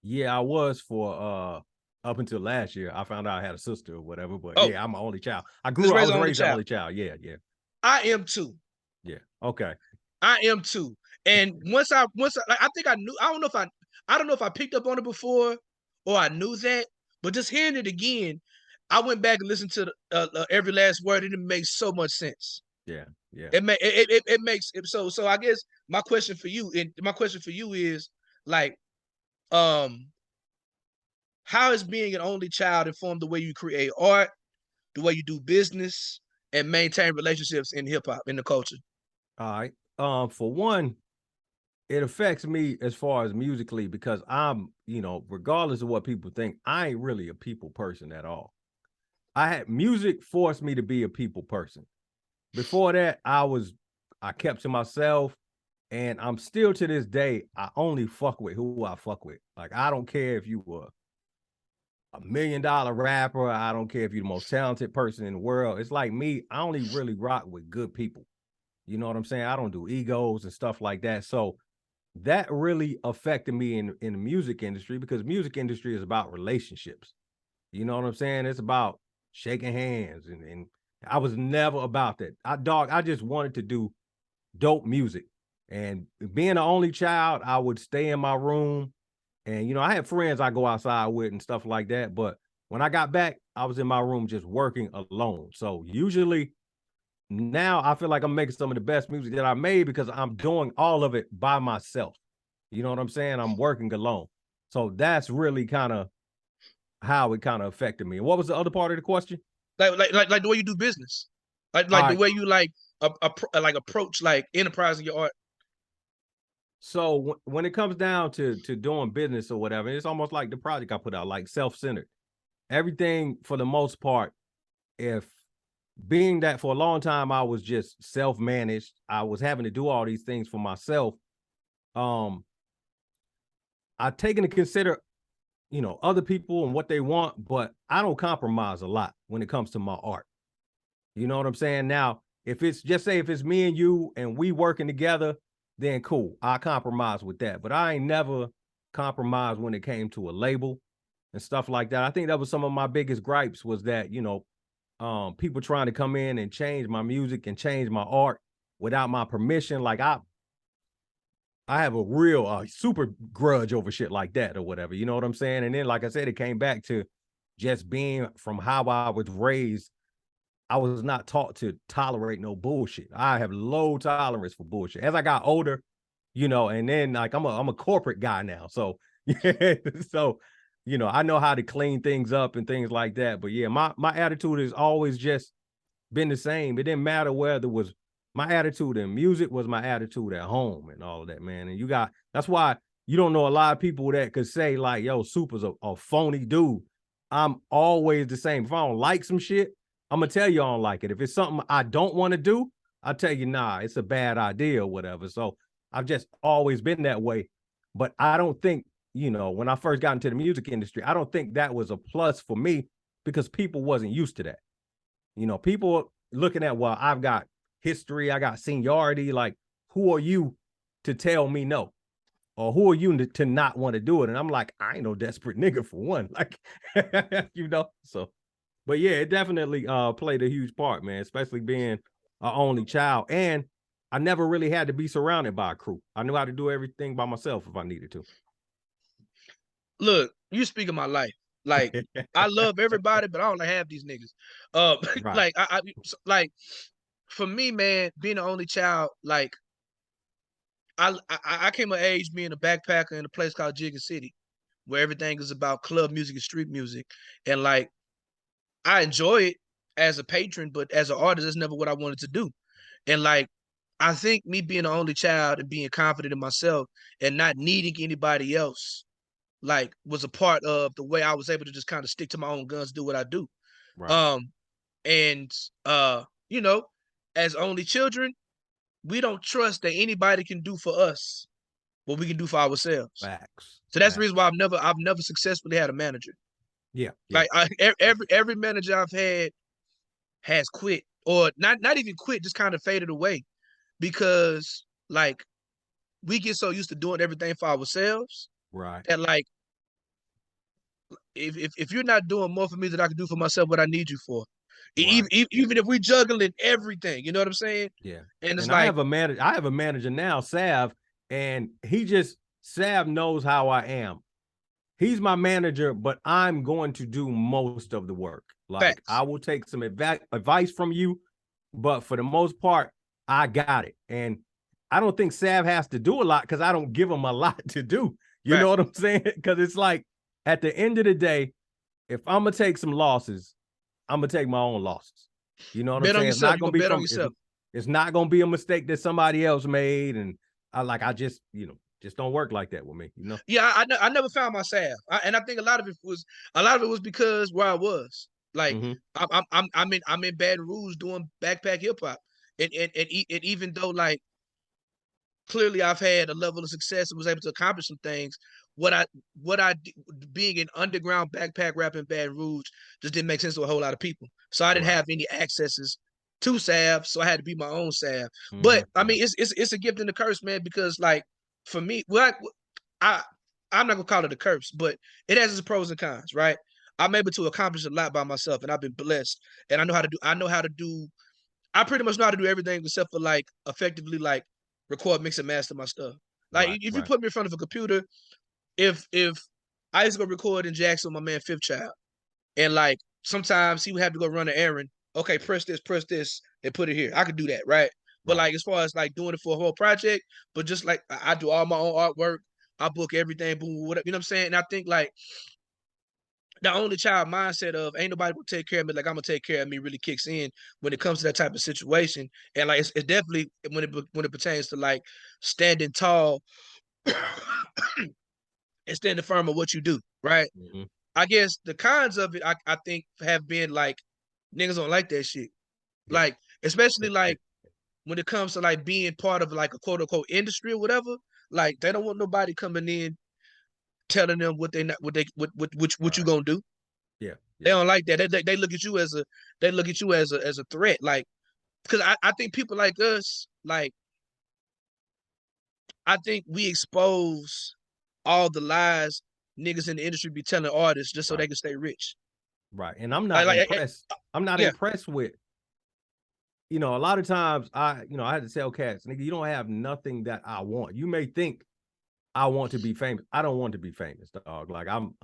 Yeah, I was for up until last year. I found out I had a sister or whatever, but Oh, yeah, I'm an only child. I this raised was an only raised an child. only child. Yeah, yeah, I am too. yeah. Okay. I am too. And once like, I think I knew. I don't know if I picked up on it before or I knew that, but just hearing it again, I went back and listened to every last word, and it makes so much sense. Yeah, yeah. It makes it so. I guess my question for you is like, um, how has being an only child informed the way you create art, the way you do business, and maintain relationships in hip hop in the culture? All right. For one, it affects me as far as musically because I'm, you know, regardless of what people think, I ain't really a people person at all. Music forced me to be a people person. Before that, I kept to myself, and I'm still to this day, I only fuck with who I fuck with. Like, I don't care if you were $1 million rapper. I don't care if you're the most talented person in the world. It's like me, I only really rock with good people. You know what I'm saying? I don't do egos and stuff like that. So that really affected me in the music industry because music industry is about relationships. You know what I'm saying? It's about shaking hands and I was never about that. I just wanted to do dope music. And being the only child, I would stay in my room. And you know, I had friends I go outside with and stuff like that. But when I got back, I was in my room just working alone. So usually now I feel like I'm making some of the best music that I made because I'm doing all of it by myself. You know what I'm saying? I'm working alone. So that's really kind of how it kind of affected me. And what was the other part of the question? Like the way you do business, All like the right. way you like like approach like enterprise in your art. So when it comes down to doing business or whatever, it's almost like the project I put out, like self-centered. Everything for the most part, if being that for a long time I was just self-managed, I was having to do all these things for myself. Um, I take into consider, other people and what they want, but I don't compromise a lot when it comes to my art. You know what I'm saying? Now, if it's just say if it's me and you and we working together, then cool. I compromise with that. But I ain't never compromised when it came to a label and stuff like that. I think that was some of my biggest gripes was that, people trying to come in and change my music and change my art without my permission. Like I have a real super grudge over shit like that or whatever. You know what I'm saying? And then, like I said, it came back to just being from how I was raised. I was not taught to tolerate no bullshit. I have low tolerance for bullshit. As I got older, and then like I'm a corporate guy now. So yeah, so I know how to clean things up and things like that. But yeah, my attitude has always just been the same. It didn't matter whether it was my attitude in music was my attitude at home and all of that, man. And that's why you don't know a lot of people that could say like, yo, Super's a phony dude. I'm always the same. If I don't like some shit, I'm gonna tell you I don't like it. If it's something I don't want to do, I'll tell you, nah, it's a bad idea or whatever. So I've just always been that way. But I don't think, when I first got into the music industry, I don't think that was a plus for me because people wasn't used to that. People looking at, well, I've got history, I got seniority. Like, who are you to tell me no? Or who are you to not want to do it? And I'm like, I ain't no desperate nigga for one. Like, so. But yeah, it definitely played a huge part, man, especially being an only child. And I never really had to be surrounded by a crew. I knew how to do everything by myself if I needed to. Look, you speak of my life. Like, I love everybody, but I don't have these niggas. Right. Like for me, man, being the only child, like I came of age being a backpacker in a place called Jiggin City, where everything is about club music and street music, and like I enjoy it as a patron, but as an artist, that's never what I wanted to do. And like I think me being the only child and being confident in myself and not needing anybody else, like was a part of the way I was able to just kind of stick to my own guns, do what I do. Right. Um, and you know, as only children, we don't trust that anybody can do for us what we can do for ourselves. Facts. So that's the reason Facts. why I've never successfully had a manager. Yeah. Yeah. Like every manager I've had has quit or not even quit, just kind of faded away because like we get so used to doing everything for ourselves Right. that like if you're not doing more for me than I can do for myself, what I need you for, Right. even if we juggling everything, you know what I'm saying? Yeah. And it's And I like have a manager. I have a manager now, Sav, and Sav knows how I am. He's my manager, but I'm going to do most of the work. Like I facts. will take some advice from you, but for the most part, I got it. And I don't think Sav has to do a lot because I don't give him a lot to do. You know Facts. what I'm saying? Because it's like at the end of the day, if I'm gonna take some losses, I'm gonna take my own losses. You know what I'm Bet on saying? It's yourself. not You gonna gonna be bet on from yourself. it's not gonna be a mistake that somebody else made. And I just, just don't work like that with me. Yeah, I never found my salve, and I think a lot of it was because where I was. Like Hmm. I'm in Baton Rouge doing backpack hip hop, and even though like clearly I've had a level of success and was able to accomplish some things. What I being an underground backpack rap in Baton Rouge just didn't make sense to a whole lot of people. So I didn't Right. have any accesses to salve, so I had to be my own salve. Hmm. But I Yeah. mean, it's a gift and a curse, man. Because like for me, well, I I'm not gonna call it a curse, but it has its pros and cons, right? I'm able to accomplish a lot by myself, and I've been blessed. And I know how to do. I pretty much know how to do everything except for like effectively like record, mix, and master my stuff. Like Right. if you Right. put me in front of a computer, if I used to go record in Jackson, my man Fifth Child, and like sometimes he would have to go run an errand. Okay, press this, and put it here. I could do that, right? But Right. like as far as like doing it for a whole project, but just like I do all my own artwork, I book everything, boom, whatever. You know what I'm saying? And I think like the only child mindset of ain't nobody gonna take care of me like I'm gonna take care of me really kicks in when it comes to that type of situation. And like it's definitely when it pertains to like standing tall and standing firm on what you do, right? Hmm. I guess the cons of it, I think, have been like niggas don't like that shit. Yeah. Like, especially like when it comes to like being part of like a quote unquote industry or whatever, like they don't want nobody coming in telling them what they not what you Right. gonna do. Yeah. They Yeah. don't like that. They look at you as a threat. Like, because I think people like us, like I think we expose all the lies niggas in the industry be telling artists just so Right. they can stay rich. Right. And I'm Like not like impressed. I'm not yeah. impressed with, a lot of times I had to tell cats, nigga, you don't have nothing that I want. You may think I want to be famous. I don't want to be famous, dog. Like I'm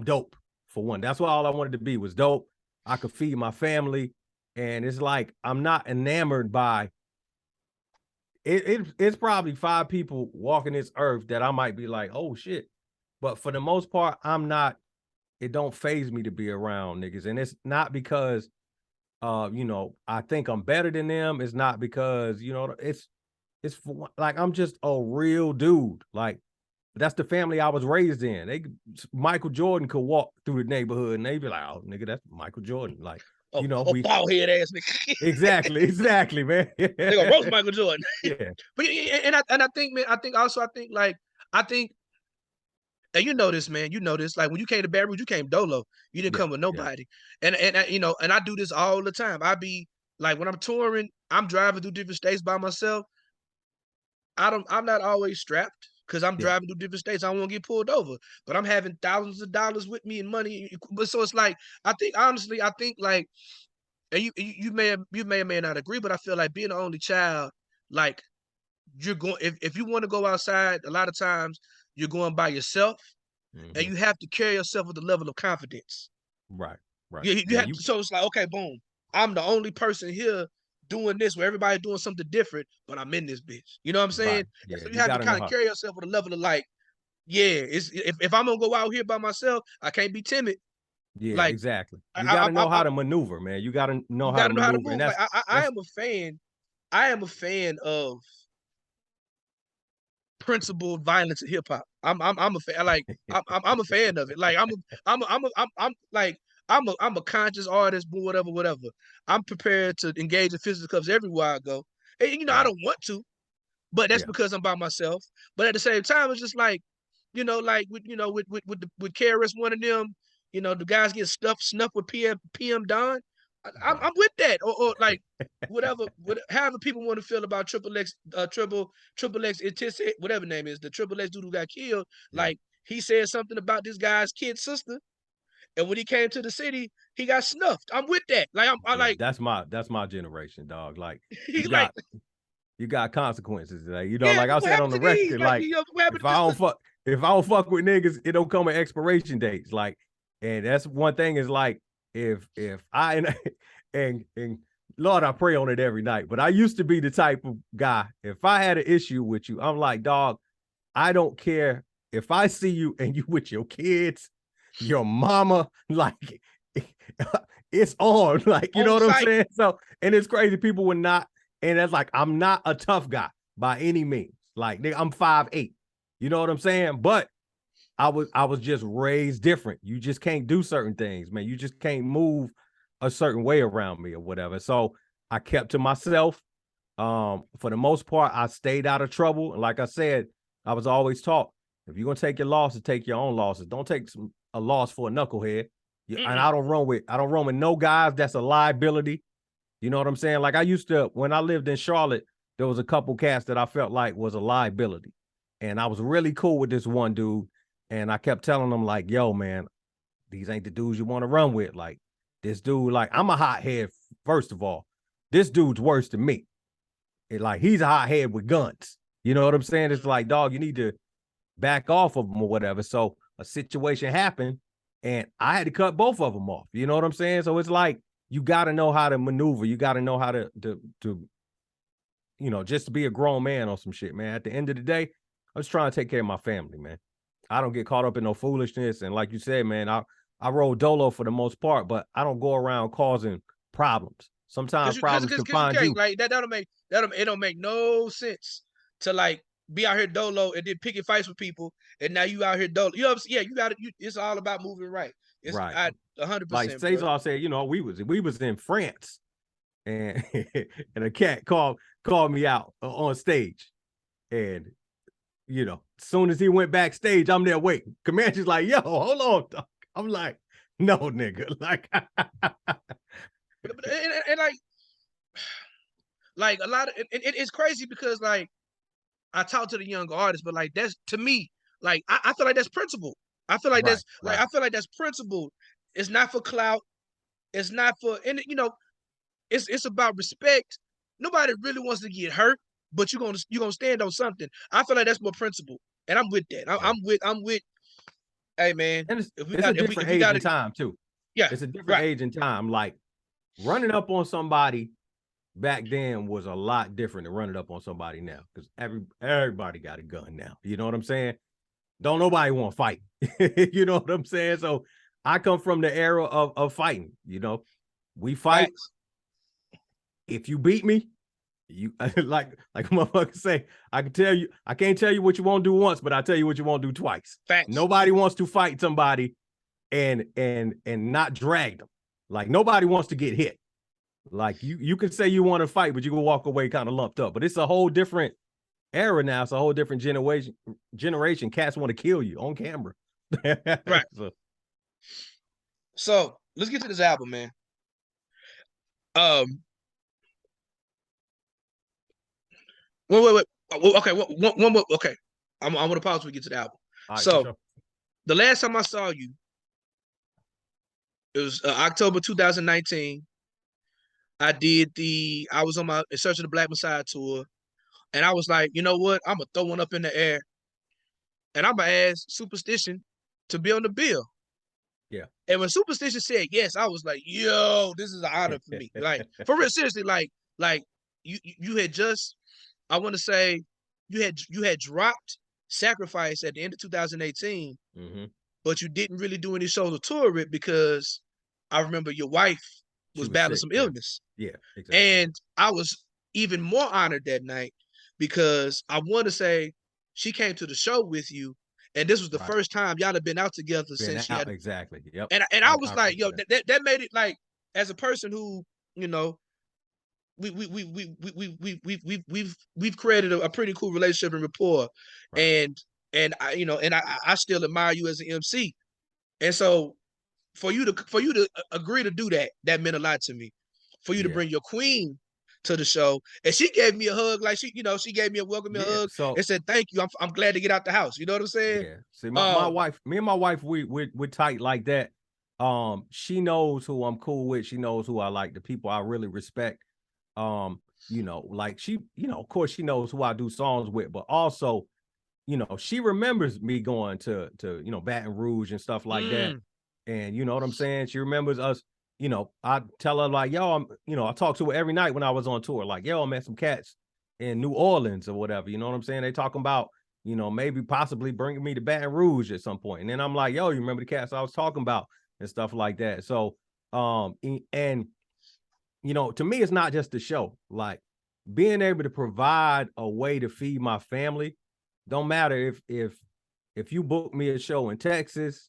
dope for one. That's what all I wanted to be was dope. I could feed my family. And it's like I'm not enamored by it's probably 5 people walking this earth that I might be like, oh shit. But for the most part, I'm not, it don't phase me to be around niggas. And it's not because I think I'm better than them. It's not because, it's for, like I'm just a real dude. Like that's the family I was raised in. Michael Jordan could walk through the neighborhood and they'd be like, "Oh, nigga, that's Michael Jordan." Like, we Bald head ass nigga. exactly, man. They gonna roast Michael Jordan. Yeah, But and I think, man, I think, and you know this, man. You know this. Like when you came to Baton Rouge, you came dolo. You didn't yeah, come with yeah, nobody. And I do this all the time. I be like when I'm touring, I'm driving through different states by myself. I'm not always strapped because I'm yeah. driving through different states. I don't want to get pulled over, but I'm having thousands of dollars with me and money. But so it's like I think honestly, I think like, and you may or may not agree, but I feel like being the only child, like you're going if you want to go outside, a lot of times you're going by yourself, and Hmm. you have to carry yourself with a level of confidence. Right, right. You Yeah, have to, so it's like, okay, boom, I'm the only person here doing this where everybody's doing something different, but I'm in this bitch. You know what I'm right. saying? And Yeah, so you you have to gotta know kind of how. carry yourself with a level of like, yeah, it's if I'm gonna go out here by myself, I can't be timid. Yeah, Like exactly. You I, gotta I, know I, how to maneuver, man. You gotta know you how got to to know how to maneuver, and move. Like I that's am a fan. I am a fan of principled violence in hip hop. I'm a fan. Like I'm a fan of it. Like I'm like I'm a conscious artist, but whatever. I'm prepared to engage in fisticuffs everywhere I go. And I right. don't want to, but that's Yeah, because I'm by myself. But at the same time, it's just like, like with KRS One of them, the guys get snuffed with PM Don. right. I'm with that, or like however people want to feel about Triple X, Triple X, whatever name is, the Triple X dude who got killed. Yeah, Like he said something about this guy's kid sister, and when he came to the city, he got snuffed. I'm with that. Like I'm yeah. like That's my generation, dog. Like he you like got you got consequences. Like, yeah, like I what said on happened the to these? record, Like like what happened to this? if I don't fuck with niggas, it don't come with expiration dates. Like, and that's one thing is like if I and Lord, I pray on it every night. But I used to be the type of guy. If I had an issue with you, I'm like, dog, I don't care if I see you and you with your kids, your mama, like it's on. Like, you know On what I'm site. saying? So, and it's crazy. People would not, and that's like, I'm not a tough guy by any means. Like, nigga, I'm 5'8". You know what I'm saying? But I was just raised different. You just can't do certain things, man. You just can't move a certain way around me or whatever. So I kept to myself. For the most part, I stayed out of trouble. And like I said, I was always taught, if you're gonna take your losses, take your own losses. Don't take a loss for a knucklehead. And Mm-mm. I don't run with no guys that's a liability. You know what I'm saying? Like I used to, when I lived in Charlotte, there was a couple cats that I felt like was a liability. And I was really cool with this one dude. And I kept telling them, like, yo, man, these ain't the dudes you want to run with. Like, this dude, like, I'm a hothead, first of all. This dude's worse than me. Like, he's a hothead with guns. You know what I'm saying? It's like, dog, you need to back off of them or whatever. So a situation happened and I had to cut both of them off. You know what I'm saying? So it's like, you got to know how to maneuver. You got to know how to just to be a grown man on some shit, man. At the end of the day, I'm just trying to take care of my family, man. I don't get caught up in no foolishness. And like you said, man, I roll dolo for the most part, but I don't go around causing problems. Sometimes problems can Cause you find can't you. like that it don't make no sense to like be out here dolo and then picking fights with people and now you out here dolo. You know what I'm saying? Yeah, you got it. It's all about moving right. It's Right. I Like 100%, bro. Cesar said, we was in France and and a cat called me out on stage, and as soon as he went backstage, I'm there waiting. Comanche's like, "Yo, hold on, dog." I'm like, "No, nigga." Like, and like a lot of it's crazy because like I talk to the younger artists, but like that's to me, like I feel like that's principle. I feel like right, that's like right. I feel like that's principle. It's not for clout. It's not for and it's about respect. Nobody really wants to get hurt, but you're gonna stand on something. I feel like that's more principle, and I'm with that. Yeah. I'm with. Hey man, And if we it's a got different if we age got and to time too. yeah It's a different right age and time. Like running up on somebody back then was a lot different than running up on somebody now because everybody got a gun now. You know what I'm saying? Don't nobody want to fight. You know what I'm saying? So I come from the era of fighting. We fight. facts If you beat me, you like motherfuckers say, I can't tell you what you won't do once, but I tell you what you won't do twice. facts. Nobody wants to fight somebody and not drag them. Like nobody wants to get hit. Like you can say you want to fight, but you can walk away kind of lumped up. But it's a whole different era now. It's a whole different generation. Cats want to kill you on camera. Right. So, So let's get to this album, man. Um, wait. Okay, one more. Okay, I'm gonna pause when we get to the album. all right, for So sure. the last time I saw you, it was October 2019. I was on my In Search of the Black Messiah tour, and I was like, you know what? I'm gonna throw one up in the air, and I'm gonna ask Supastition to be on the bill. Yeah. And when Supastition said yes, I was like, yo, this is an honor for me. Like for real, seriously, like you had just, I want to say, you had dropped Sacrifice at the end of 2018, Mm-hmm. but you didn't really do any shows or tour it because I remember your wife She was was battling sick. some Yeah. illness. Yeah. Exactly. And I was even more honored that night because I want to say she came to the show with you, and this was the Right. first time y'all had been out together Been since she out. had. Exactly. Yep. And I I was like, remember yo, that. that made it like as a person who you know we've created a pretty cool relationship and rapport, Right. and I still admire you as an MC, and so for you to agree to do that meant a lot to me. For you to Yeah. bring your queen to the show, and she gave me a hug, like she gave me a welcoming Yeah. hug So and said thank you. I'm glad to get out the house. You know what I'm saying? yeah. See, my Um, wife, me and my wife, we're tight like that. She knows who I'm cool with. She knows who I like, the people I really respect. Like of course she knows who I do songs with, but also, she remembers me going to Baton Rouge and stuff like that. mm, And you know what I'm saying? She remembers us. I tell her like, yo, I talk to her every night when I was on tour, like, yo, I met some cats in New Orleans or whatever. You know what I'm saying? They talking about, maybe possibly bringing me to Baton Rouge at some point. And then I'm like, yo, you remember the cats I was talking about and stuff like that. So, and to me, it's not just the show. Like being able to provide a way to feed my family. Don't matter if you book me a show in Texas,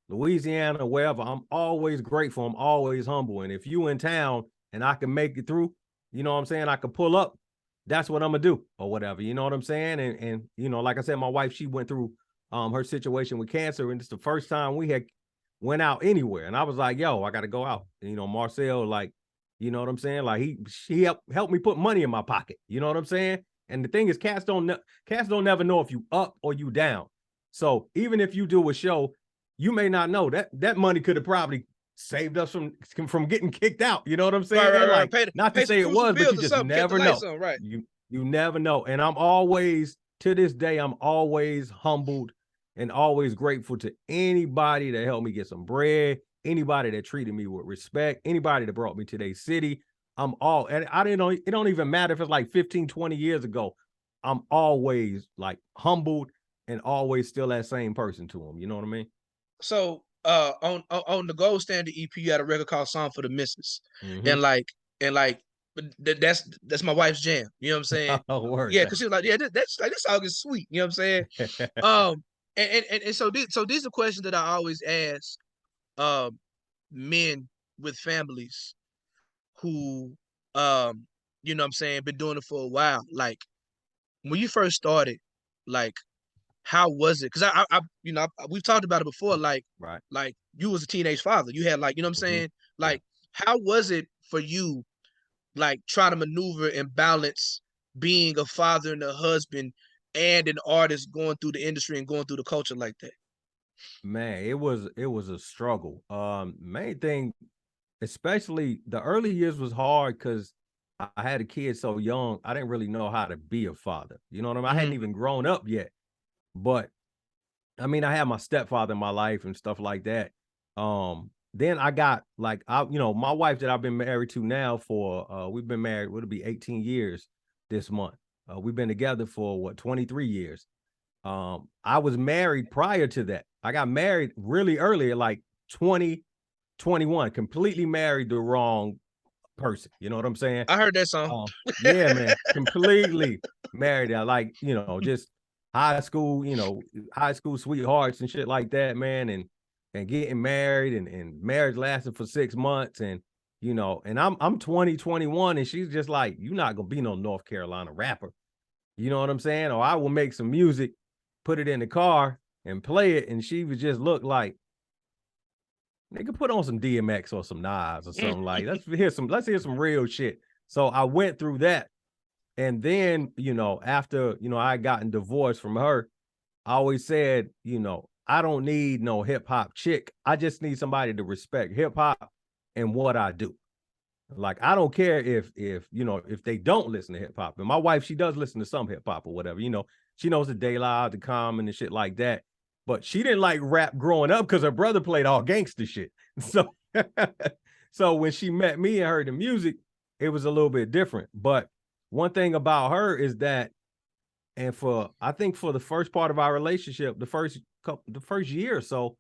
Louisiana, wherever, I'm always grateful. I'm always humble. And if you in town and I can make it through, you know what I'm saying? I can pull up. That's what I'm gonna do or whatever. You know what I'm saying? And like I said, my wife, she went through her situation with cancer, and it's the first time we had went out anywhere. And I was like, yo, I gotta go out. And, Marcel, like, you know what I'm saying? Like she helped me put money in my pocket. You know what I'm saying? And the thing is, cats don't never know if you up or you down. So even if you do a show, you may not know that money could have probably saved us from getting kicked out. You know what I'm saying? right. Like, not to Pay some say it crucial was, but bills you or just something. Kept the never lights know. on, right? You never know. And I'm always, to this day, I'm always humbled and always grateful to anybody that helped me get some bread, anybody that treated me with respect, anybody that brought me to their city. And it don't even matter if it's like 15, 20 years ago. I'm always like humbled and always still that same person to them. You know what I mean? So on the Gold Standard EP, you had a record called "Song for the Missus," Mm-hmm. and like that's my wife's jam. You know what I'm saying? Oh, word. Yeah, because she was like, yeah, that's like this song is sweet. You know what I'm saying? And so these are questions that I always ask um men with families who You know what I'm saying, been doing it for a while. Like when you first started, like how was it? Because you know, we've talked about it before. Right. Like you was a teenage father. You had like, you know what I'm Hmm. saying? Yeah. Like, how was it for you, like trying to maneuver and balance being a father and a husband and an artist going through the industry and going through the culture like that? Man, it was a struggle. Main thing, especially the early years was hard because I had a kid so young, I didn't really know how to be a father. You know what I mean? I hadn't Hmm. even grown up yet. But I mean, I had my stepfather in my life and stuff like that. Then I got like my wife that I've been married to now for we've been married, it'll be 18 years this month. We've been together for what, 23 years. I was married prior to that. I got married really early, at like 2021, completely married the wrong person. You know what I'm saying? I heard that song. Yeah, man, completely married. I like, just high school, high school sweethearts and shit like that, man, and getting married and marriage lasted for 6 months, and and I'm 20, 21, and she's just like, you're not gonna be no North Carolina rapper. You know what I'm saying? Or I will make some music, put it in the car and play it, and she would just look like, nigga, put on some DMX or some Nas or something. Like, let's hear some real shit. So I went through that. And then, after, I had gotten divorced from her, I always said, I don't need no hip hop chick. I just need somebody to respect hip hop and what I do. Like, I don't care if they don't listen to hip hop. And my wife, she does listen to some hip hop or whatever, she knows the De La, the Common and shit like that. But she didn't like rap growing up because her brother played all gangster shit. So so when she met me and heard the music, it was a little bit different. But one thing about her is that, and I think for the first part of our relationship, the first year or so,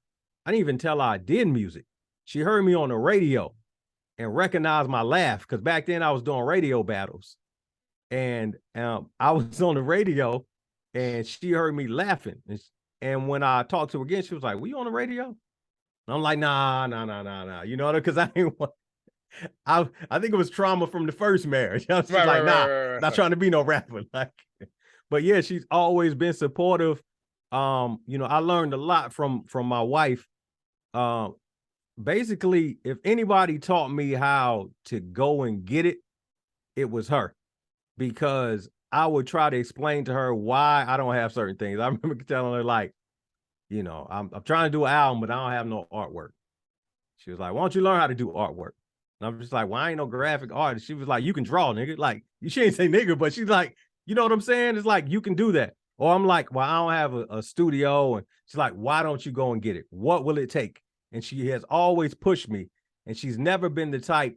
I didn't even tell her I did music. She heard me on the radio and recognized my laugh, because back then I was doing radio battles, and I was on the radio, and she heard me laughing, and when I talked to her again, she was like, "Were you on the radio?" And I'm like, "Nah, nah, nah, nah, nah." You know, because I didn't want. I think it was trauma from the first marriage. I was just Right, right, like, right, "Nah, right, not right. trying to be no rapper." Like, but yeah, she's always been supportive. I learned a lot from my wife. Um, Basically, if anybody taught me how to go and get it, it was her, because I would try to explain to her why I don't have certain things. I remember telling her, like, I'm trying to do an album, but I don't have no artwork. She was like, "Why don't you learn how to do artwork?" And I'm just like, "Well, I ain't no graphic artist." She was like, "You can draw, nigga." Like, she ain't say nigga, but she's like, you know what I'm saying? It's like, you can do that. Or I'm like, "Well, I don't have a studio." And she's like, "Why don't you go and get it? What will it take?" And she has always pushed me. And she's never been the type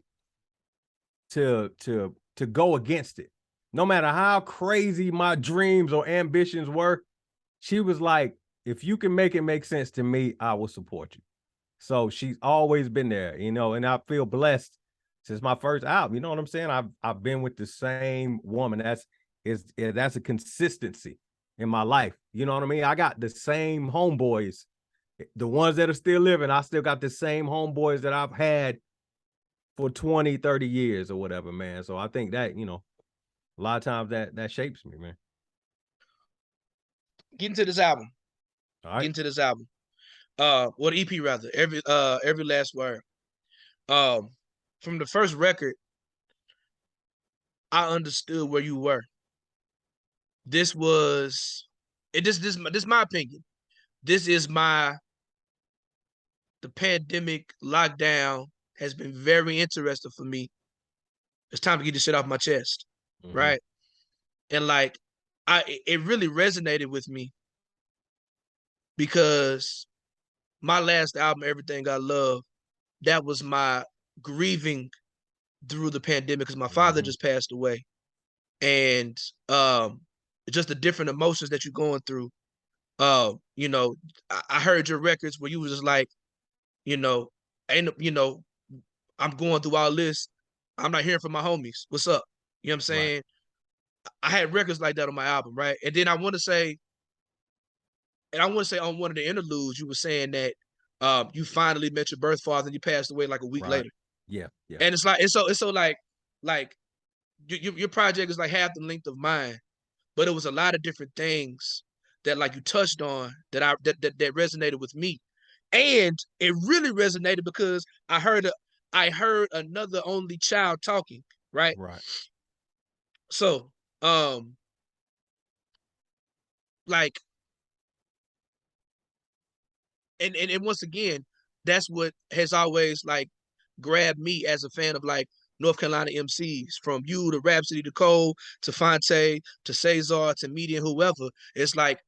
to go against it. No matter how crazy my dreams or ambitions were, she was like, "If you can make it make sense to me, I will support you." So she's always been there, and I feel blessed since my first album. You know what I'm saying? I've been with the same woman. That's a consistency in my life. You know what I mean? I got the same homeboys, the ones that are still living. I still got the same homeboys that I've had for 20, 30 years or whatever, man. So I think that, a lot of times that shapes me, man. Get into this album. All Get right. into this album. Well, the EP rather. Every last word. Um, from the first record, I understood where you were. This was it. This my opinion. This is my The pandemic lockdown has been very interesting for me. It's time to get this shit off my chest, Mm-hmm. right? And like, it really resonated with me because my last album, Everything I Love, that was my grieving through the pandemic because my father Mm-hmm. just passed away, and just the different emotions that you're going through. I heard your records where you was just like, you know, ain't I'm going through all this. I'm not hearing from my homies. What's up? You know what I'm Right. saying? I had records like that on my album, right? And then I want to say on one of the interludes, you were saying that you finally met your birth father and you passed away like a week Right. later. Yeah. Yeah. And it's like it's so like your project is like half the length of mine, but it was a lot of different things that like you touched on that resonated with me, and it really resonated because I heard another only child talking, right? Right. So, like, and once again, that's what has always like grabbed me as a fan of like North Carolina MCs, from you to Rhapsody to Cole to Fonte to Cesar to Median, whoever. It's like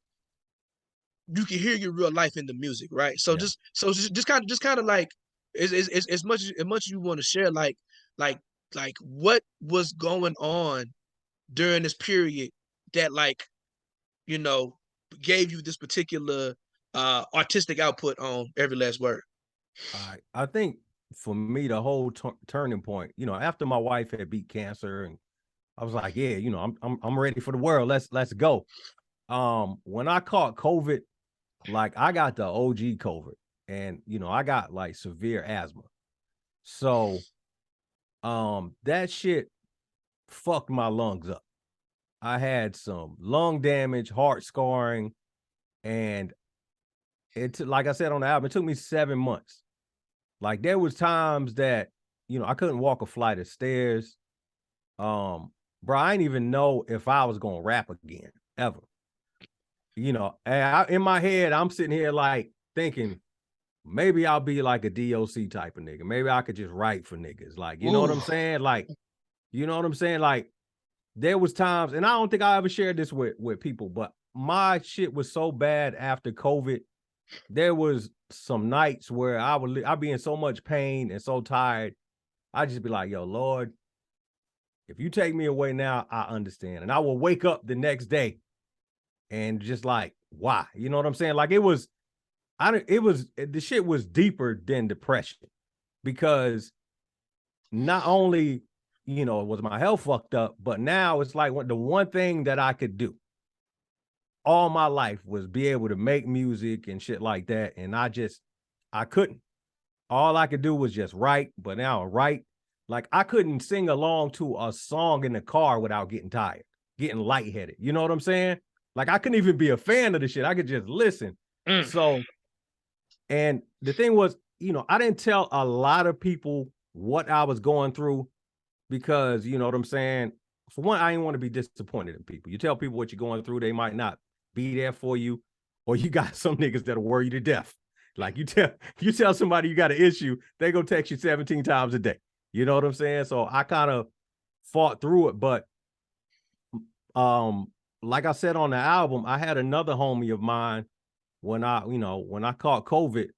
you can hear your real life in the music, right? So Yeah. just kind of like as much as you want to share, like like what was going on during this period that like you know gave you this particular artistic output on every last word. I think for me, the whole turning point, after my wife had beat cancer, and I was like, yeah, I'm ready for the world. Let's go. When I caught COVID, like I got the OG COVID, and I got like severe asthma. So that shit fucked my lungs up. I had some lung damage, heart scarring, and like I said on the album, it took me 7 months. Like there was times that, I couldn't walk a flight of stairs. Bro, I didn't even know if I was gonna rap again, ever. And in my head, I'm sitting here like thinking, maybe I'll be like a DOC type of nigga. Maybe I could just write for niggas. Like, you know what Ooh. I'm saying? Like, you know what I'm saying? Like, there was times, and I don't think I ever shared this with people, but my shit was so bad after COVID. There was some nights where I'd be in so much pain and so tired. I'd just be like, yo, Lord, if you take me away now, I understand. And I will wake up the next day and just like, why? You know what I'm saying? Like the shit was deeper than depression, because not only, was my health fucked up, but now it's like the one thing that I could do all my life was be able to make music and shit like that. And I couldn't. All I could do was just write, but now I write. Like I couldn't sing along to a song in the car without getting tired, getting lightheaded. You know what I'm saying? Like I couldn't even be a fan of the shit. I could just listen. Mm. So, and the thing was, I didn't tell a lot of people what I was going through, because, you know what I'm saying? For one, I didn't want to be disappointed in people. You tell people what you're going through, they might not be there for you, or you got some niggas that'll worry you to death. Like you tell somebody you got an issue, they go text you 17 times a day. You know what I'm saying? So I kind of fought through it, but like I said on the album, I had another homie of mine when I caught COVID.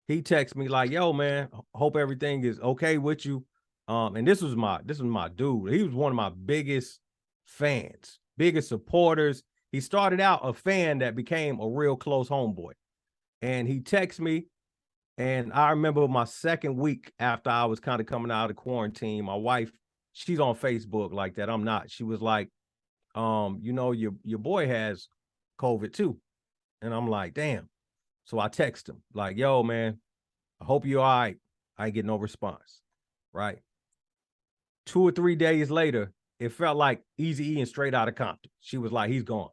He texted me like, yo, man, hope everything is okay with you. And this was my dude. He was one of my biggest fans, biggest supporters. He started out a fan that became a real close homeboy. And he texted me, and I remember my second week after I was kind of coming out of quarantine, my wife, she's on Facebook like that. I'm not. She was like, your boy has COVID too. And I'm like, damn. So I text him like, yo, man, I hope you're all right. I ain't get no response. Right. 2 or 3 days later, it felt like Eazy-E and Straight Outta Compton. She was like, he's gone.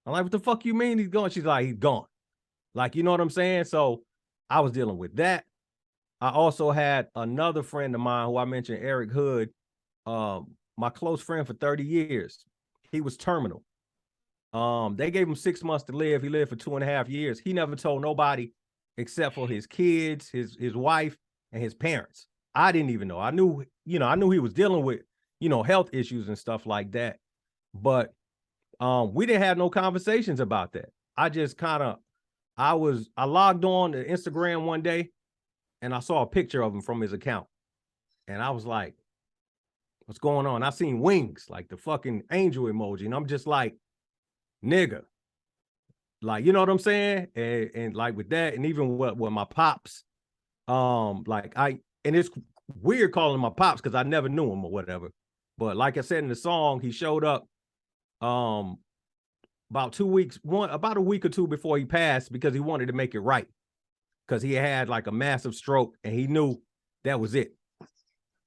I'm like, what the fuck you mean he's gone? She's like, he's gone. Like, you know what I'm saying? So I was dealing with that. I also had another friend of mine who I mentioned, Eric Hood, my close friend for 30 years. He was terminal. They gave him 6 months to live. He lived for 2.5 years. He never told nobody except for his kids, his wife, and his parents. I didn't even know. I knew he was dealing with, health issues and stuff like that. But we didn't have no conversations about that. I just I logged on to Instagram one day and I saw a picture of him from his account. And I was like, what's going on? I seen wings, like the fucking angel emoji. And I'm just like, nigga. Like, you know what I'm saying? And like with that, and even with my pops, and it's weird calling my pops because I never knew him or whatever. But like I said in the song, he showed up about 2 weeks, about a week or two before he passed, because he wanted to make it right. Because he had like a massive stroke and he knew that was it.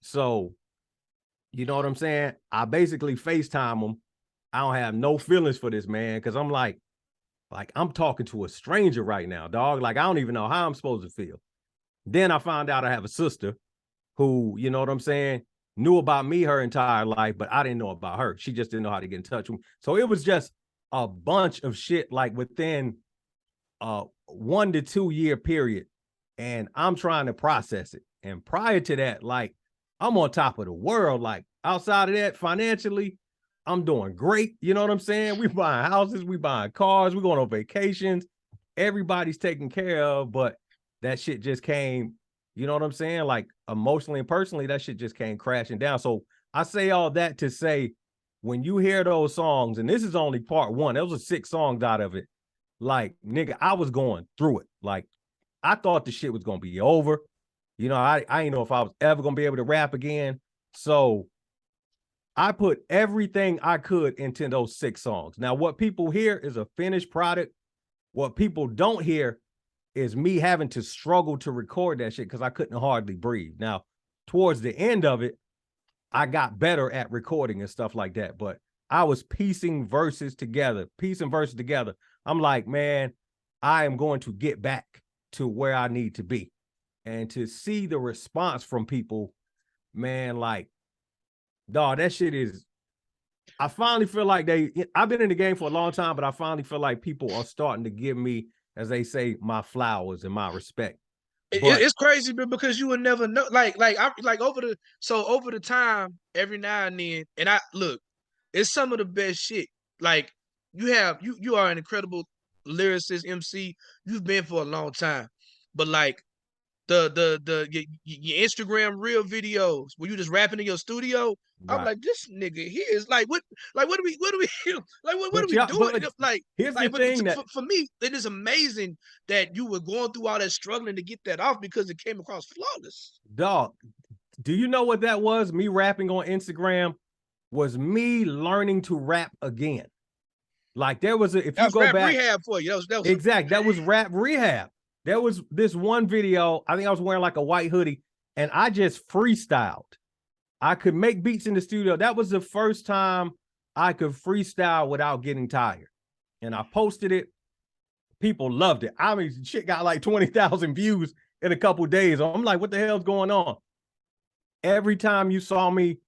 So You know what I'm saying? I basically FaceTime him. I don't have no feelings for this man because I'm like I'm talking to a stranger right now, dog. Like I don't even know how I'm supposed to feel. Then I found out I have a sister who, you know what I'm saying, knew about me her entire life, but I didn't know about her. She just didn't know how to get in touch with me. So it was just a bunch of shit like within a 1 to 2 year period. And I'm trying to process it. And prior to that, like I'm on top of the world. Like outside of that, financially, I'm doing great. You know what I'm saying? We buying houses, we buying cars, we going on vacations. Everybody's taken care of, but that shit just came, you know what I'm saying? Like emotionally and personally, that shit just came crashing down. So I say all that to say, when you hear those songs, and this is only part one, there was 6 songs out of it. Like, nigga, I was going through it. Like, I thought the shit was gonna be over. You know, I didn't know if I was ever gonna be able to rap again. So I put everything I could into those 6 songs. Now, what people hear is a finished product. What people don't hear is me having to struggle to record that shit because I couldn't hardly breathe. Now, towards the end of it, I got better at recording and stuff like that. But I was piecing verses together. I'm like, man, I am going to get back to where I need to be. And to see the response from people, man, like, dog, that shit is, I finally feel like I've been in the game for a long time, but I finally feel like people are starting to give me, as they say, my flowers and my respect. But It's crazy, but because you would never know. Like over the time, every now and then, and I look, it's some of the best shit. Like you are an incredible lyricist, MC. You've been for a long time, but like your Instagram real videos where you just rapping in your studio. I'm right. like, this nigga here is like what do we like what are But we yeah, doing? but here's the But thing that for me, it is amazing that you were going through all that struggling to get that off because it came across flawless. dog, do you know what that was? Me rapping on Instagram was me learning to rap again. Like there was if That you was go rap back, rehab for you. that was rap rehab. There was this one video, I think I was wearing like a white hoodie, and I just freestyled. I could make beats in the studio. That was the first time I could freestyle without getting tired. And I posted it. People loved it. I mean, shit got like 20,000 views in a couple days. I'm like, what the hell's going on? Every time you saw me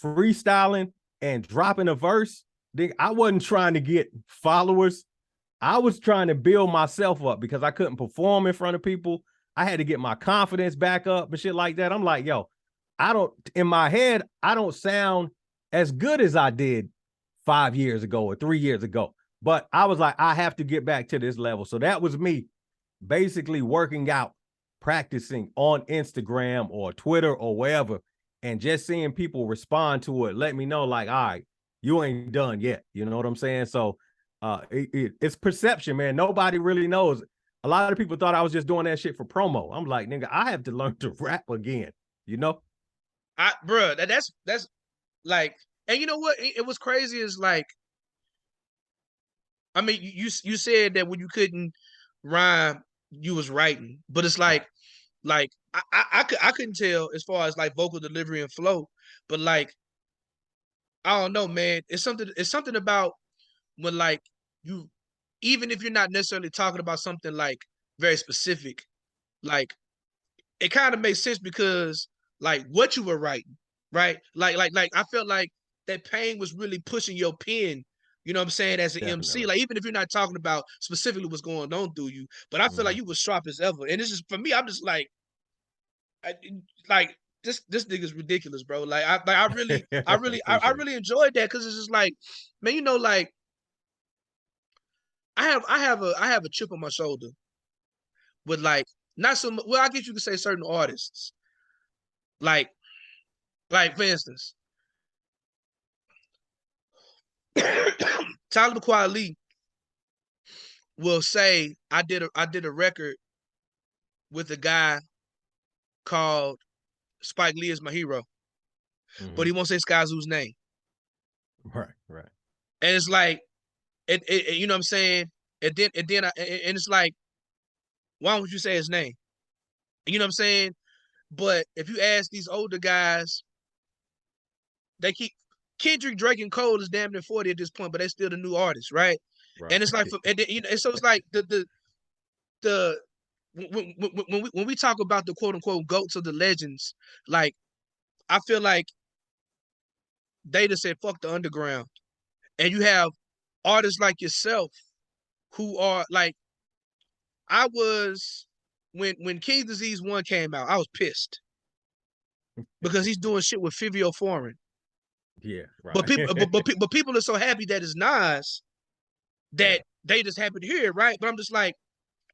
freestyling and dropping a verse, I wasn't trying to get followers. I was trying to build myself up because I couldn't perform in front of people. I had to get my confidence back up and shit like that. I'm like, yo, in my head, I don't sound as good as I did 5 years ago or 3 years ago. But I was like, I have to get back to this level. So that was me basically working out, practicing on Instagram or Twitter or wherever, and just seeing people respond to it, let me know, like, all right, you ain't done yet. You know what I'm saying? So it's perception, man. Nobody really knows. A lot of people thought I was just doing that shit for promo. I'm like, nigga, I have to learn to rap again, you know? Bruh, that's like, and you know what? It was crazy is like, I mean, you said that when you couldn't rhyme, you was writing, but it's Right. like I couldn't tell as far as like vocal delivery and flow, but like I don't know, man. It's something about when like you, even if you're not necessarily talking about something like very specific, like it kind of makes sense because like what you were writing, right? Like I felt like that pain was really pushing your pen. You know what I'm saying? As an MC, Definitely. like even if you're not talking about specifically what's going on through you, but I feel like Mm-hmm. you was sharp as ever. And it's just for me, I'm just I, like this nigga's ridiculous, bro. I really I Appreciate it. really enjoyed that because it's just like, man, you know, like I have a chip on my shoulder with like not so much. Well, I guess you could say certain artists, like for instance, Tyler Kweli will say I did a record with a guy called Spike Lee is my hero, but Mm-hmm. he won't say Skyzoo's name, Right, right. and it's like you know what I'm saying, and it's like, why don't you say his name? You know what I'm saying? But if you ask these older guys, they keep Kendrick, Drake, and Cole is damn near 40 at this point, but they still the new artists, right? Right. And it's like, and then, and so it's like the when we talk about the quote unquote goats of the legends, like I feel like they just said fuck the underground, and you have artists like yourself who are like I was when King Disease 1 came out, I was pissed because he's doing shit with Fivio Foreign. Yeah, But right. people but people are so happy that it's Nas Yeah. that they just happy to hear it, right? But I'm just like,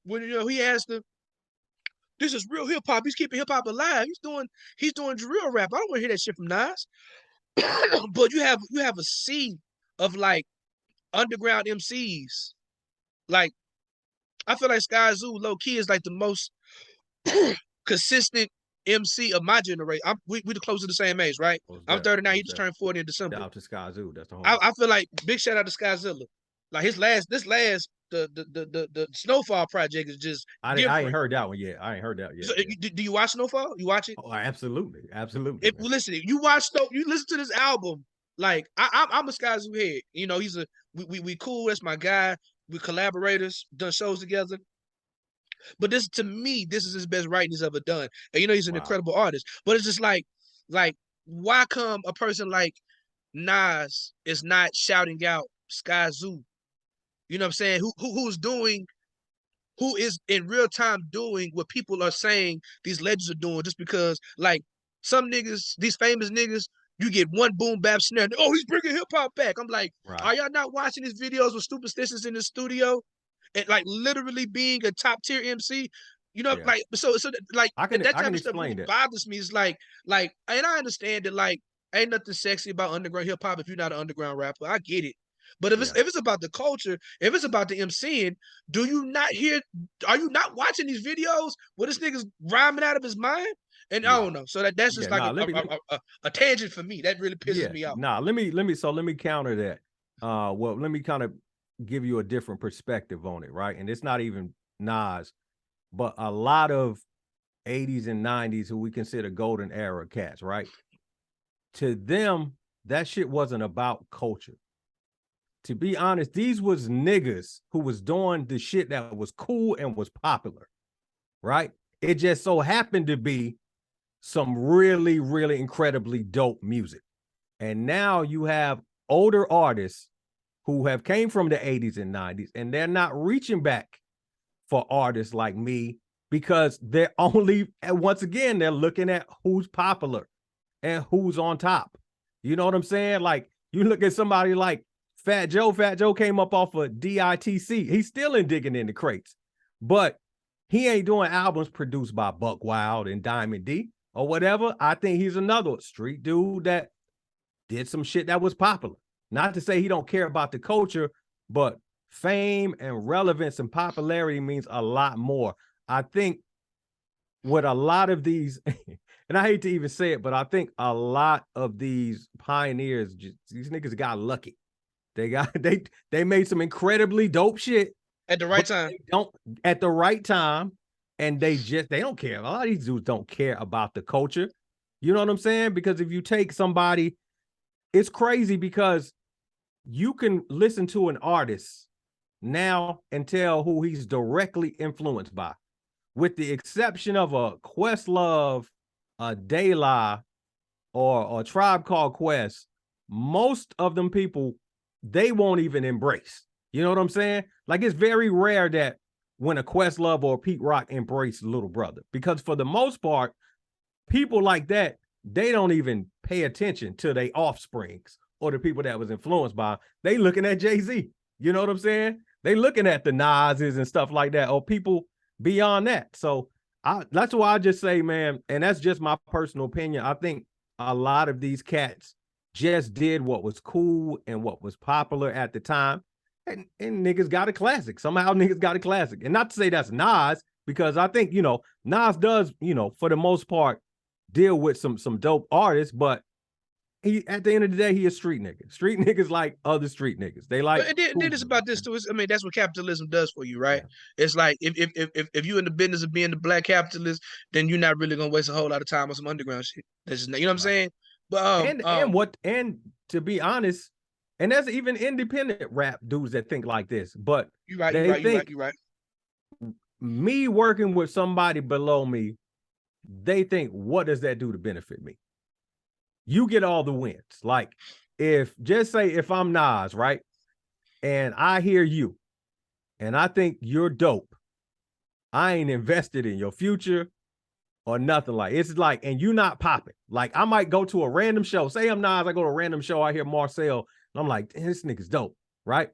when he asked them, this is real hip hop. He's keeping hip hop alive. He's doing drill rap. I don't want to hear that shit from Nas. But you have a sea of like underground MCs. Like I feel like Sky Zoo low key is like the most consistent MC of my generation. We the close to the same age, right? I'm 39. He just turned 40 in December. Shout out to Sky Zoo. That's the home. I feel like big shout out to Skyzilla. Like the Snowfall project is just I ain't heard that one yet. I ain't heard that yet. So, do you watch Snowfall? You watch it? Oh, absolutely. Listen, you listen to this album. Like I'm a Sky Zoo head. You know, we cool. That's my guy. We collaborators, done shows together. But this to me, this is his best writing he's ever done. And you know, he's an incredible artist. But it's just like why come a person like Nas is not shouting out Sky Zoo? You know what I'm saying? Who is in real time doing what people are saying these legends are doing just because like some niggas, these famous niggas, you get one boom bap snare. Oh, he's bringing hip hop back. I'm like, are y'all not watching these videos with Supastitions in the studio and like literally being a top tier MC? You know, like so like that type of stuff really bothers me. It's like, and I understand that like ain't nothing sexy about underground hip hop if you're not an underground rapper. I get it. But if it's about the culture, if it's about the MCing, are you not watching these videos where this nigga's rhyming out of his mind? And I don't know. So that's just like a tangent for me. That really pisses me off. Let me counter that. Well, let me kind of give you a different perspective on it, right? And it's not even Nas, but a lot of 80s and 90s who we consider golden era cats, right? To them, that shit wasn't about culture. To be honest, these was niggas who was doing the shit that was cool and was popular, right? It just so happened to be some really, really incredibly dope music. And now you have older artists who have came from the 80s and 90s, and they're not reaching back for artists like me because they're only, once again, they're looking at who's popular and who's on top. You know what I'm saying? Like, you look at somebody like Fat Joe came up off of DITC. He's still in digging in the crates, but he ain't doing albums produced by Buck Wild and Diamond D or whatever. I think he's another street dude that did some shit that was popular. Not to say he don't care about the culture, but fame and relevance and popularity means a lot more. I think what a lot of these, and I hate to even say it, but I think a lot of these pioneers, these niggas got lucky. They made some incredibly dope shit at the right time. At the right time, and they don't care. A lot of these dudes don't care about the culture. You know what I'm saying? Because if you take somebody, it's crazy because you can listen to an artist now and tell who he's directly influenced by, with the exception of a Questlove, a De La, or a Tribe Called Quest. Most of them people, they won't even embrace. You know what I'm saying? Like, it's very rare that when a Questlove or a Pete Rock embrace Little Brother, because for the most part, people like that, they don't even pay attention to their offsprings or the people that was influenced by. They looking at Jay-Z. You know what I'm saying? They looking at the Nas's and stuff like that, or people beyond that. So that's why I just say, man, and that's just my personal opinion. I think a lot of these cats just did what was cool and what was popular at the time. And niggas got a classic. Somehow niggas got a classic. And not to say that's Nas, because I think, Nas does, for the most part, deal with some dope artists, but he, at the end of the day, he a street nigga. Street niggas like other street niggas. They like. And then it's about this too. That's what capitalism does for you, right? Yeah. It's like if you're in the business of being the black capitalist, then you're not really gonna waste a whole lot of time on some underground shit. That's just, you know what I'm saying? But and to be honest, and there's even independent rap dudes that think like this, but you right, you they right, you right, think you right. me working with somebody below me, they think, what does that do to benefit me? You get all the wins. Like, if just say if I'm Nas, right? And I hear you and I think you're dope, I ain't invested in your future or nothing. Like, it's like, and you not popping. Like, I might go to a random show. Say I'm Nas, I go to a random show, I hear Marcel, and I'm like, this nigga's dope, right?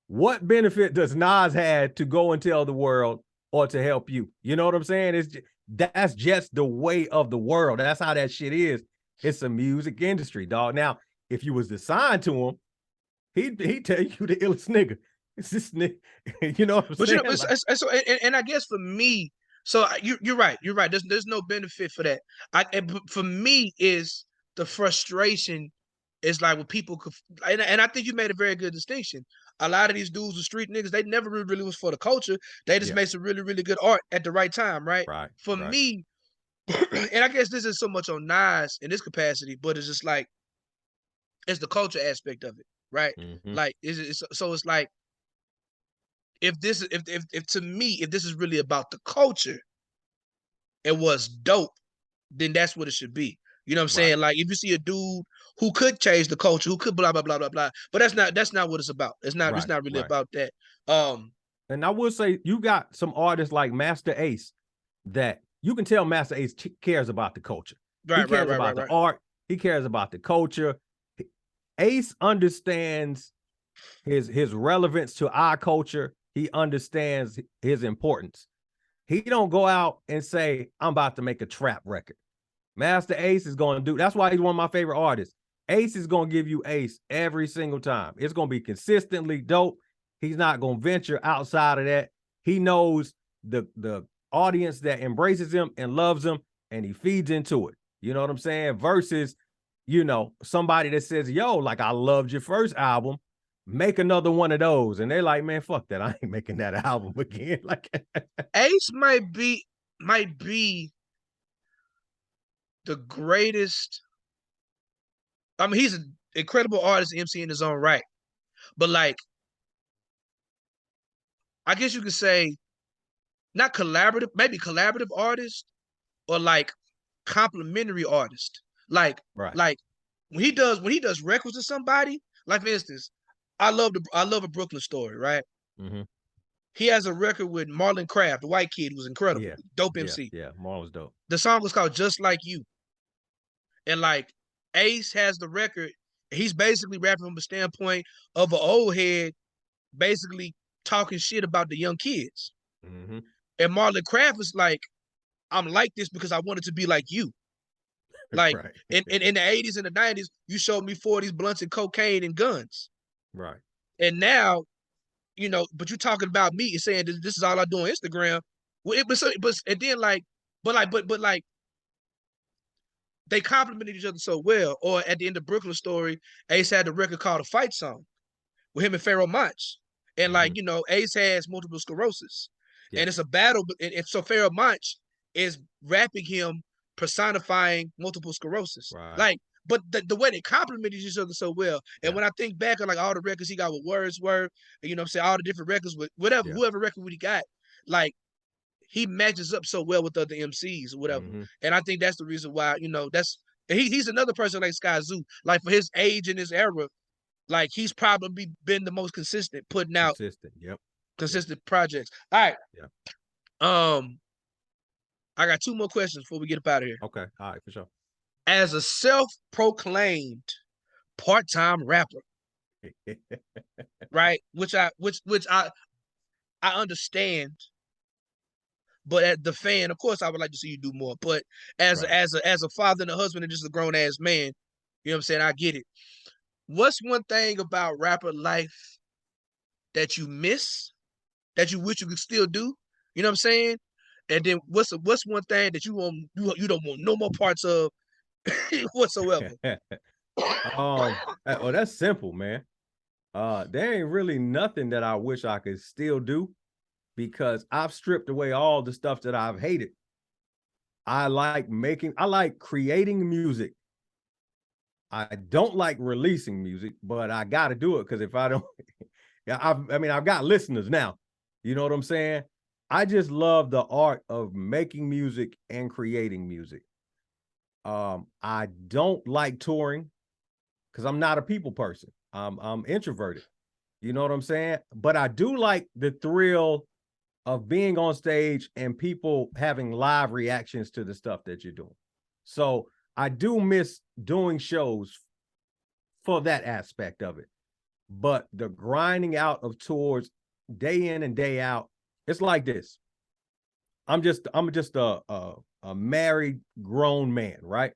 What benefit does Nas have to go and tell the world or to help you? You know what I'm saying? That's just the way of the world. That's how that shit is. It's a music industry, dog. Now, if you was assigned to him, he'd tell you the illest nigga. It's this nigga. You know what I'm But saying? so, and I guess for me, so you're right, you're right. There's no benefit for that. For me is the frustration is like when people could, and I think you made a very good distinction. A lot of these dudes, the street niggas, they never really was for the culture. They just Yeah. made some really, really good art at the right time, right? Right. For Right. me, and I guess this is so much on Nas in this capacity, but it's just like it's the culture aspect of it, right? Mm-hmm. Like so it's like if this if to me if this is really about the culture and what's dope, then that's what it should be. You know what I'm Right. saying? Like if you see a dude who could change the culture, who could blah blah blah blah blah, but that's not what it's about. It's Right. not really Right. about that. Um, And I will say, you got some artists like Master Ace that you can tell Master Ace cares about the culture. He right, right, cares right, right, about the right. art. He cares about the culture. Ace understands his relevance to our culture. He understands his importance. He don't go out and say, I'm about to make a trap record. Master Ace is going to do. That's why he's one of my favorite artists. Ace is going to give you Ace every single time. It's going to be consistently dope. He's not going to venture outside of that. He knows the audience that embraces him and loves him, and he feeds into it. You know what I'm saying? Versus, somebody that says, yo, like, I loved your first album, make another one of those. And they're like, man, fuck that. I ain't making that album again. Like, Ace might be the greatest. I mean, he's an incredible artist, MC in his own right. But like, I guess you could say not collaborative, maybe collaborative artist or like complimentary artist. Like, right. like when he does records with somebody, like for instance, I love a Brooklyn Story, right? Mm-hmm. He has a record with Marlon Craft, the white kid who was incredible, Yeah. dope Yeah. MC. Yeah. Marlon's dope. The song was called Just Like You. And like Ace has the record, he's basically rapping from a standpoint of an old head, basically talking shit about the young kids. Mm-hmm. And Marlon Craft is like, I'm like this because I wanted to be like you. Like Right. in the 80s and the 90s, you showed me 40s, blunts, and cocaine and guns. Right. And now, but you talking about me and saying this is all I do on Instagram. Well, and then like, but like they complimented each other so well. Or at the end of Brooklyn Story, Ace had the record called A Fight Song with him and Pharaoh Monch. And like, Mm-hmm. Ace has multiple sclerosis. Yeah. And it's a battle. And so Pharaoh Monch is rapping him personifying multiple sclerosis. Right. Like, but the way they complimented each other so well. And Yeah. when I think back on like all the records he got with Wordsworth, you know what I'm saying, all the different records with Yeah. whoever record he got, like he matches up so well with other MCs or whatever. Mm-hmm. And I think that's the reason why, he's another person like Sky Zoo. Like for his age and his era, like he's probably been the most consistent putting out Consistent. Yep. consistent projects. All right. Yeah. I got two more questions before we get up out of here. Okay. All right, for sure. As a self-proclaimed part-time rapper, right? Which I understand, but as the fan, of course, I would like to see you do more. But as Right. as a father and a husband and just a grown ass man, you know what I'm saying? I get it. What's one thing about rapper life that you miss, that you wish you could still do? You know what I'm saying? And then what's one thing that you don't want no more parts of whatsoever? Well, that's simple, man. There ain't really nothing that I wish I could still do because I've stripped away all the stuff that I've hated. I like creating music I don't like releasing music, but I got to do it because if I don't, I mean, I've got listeners now. You know what I'm saying? I just love the art of making music and creating music. I don't like touring because I'm not a people person. I'm introverted. You know what I'm saying? But I do like the thrill of being on stage and people having live reactions to the stuff that you're doing. So I do miss doing shows for that aspect of it. But the grinding out of tours day in and day out, it's like this. I'm just a married grown man, right?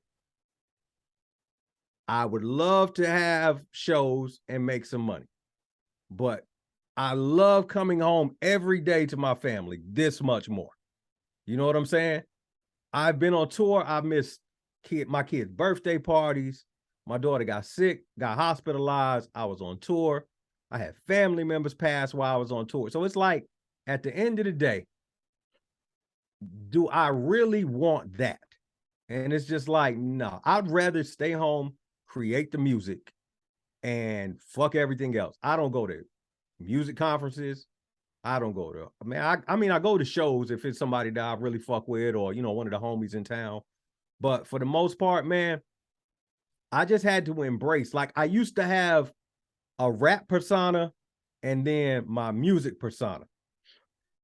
I would love to have shows and make some money, but I love coming home every day to my family this much more. You know what I'm saying? I've been on tour. I missed my kids' birthday parties. My daughter got sick, got hospitalized. I was on tour. I had family members pass while I was on tour. So it's like, at the end of the day, do I really want that? And it's just like, no, I'd rather stay home, create the music, and fuck everything else. I don't go to music conferences. I don't go to, I mean, I go to shows if it's somebody that I really fuck with, or, you know, one of the homies in town. But for the most part, man, I just had to embrace, like, I used to have a rap persona and then my music persona.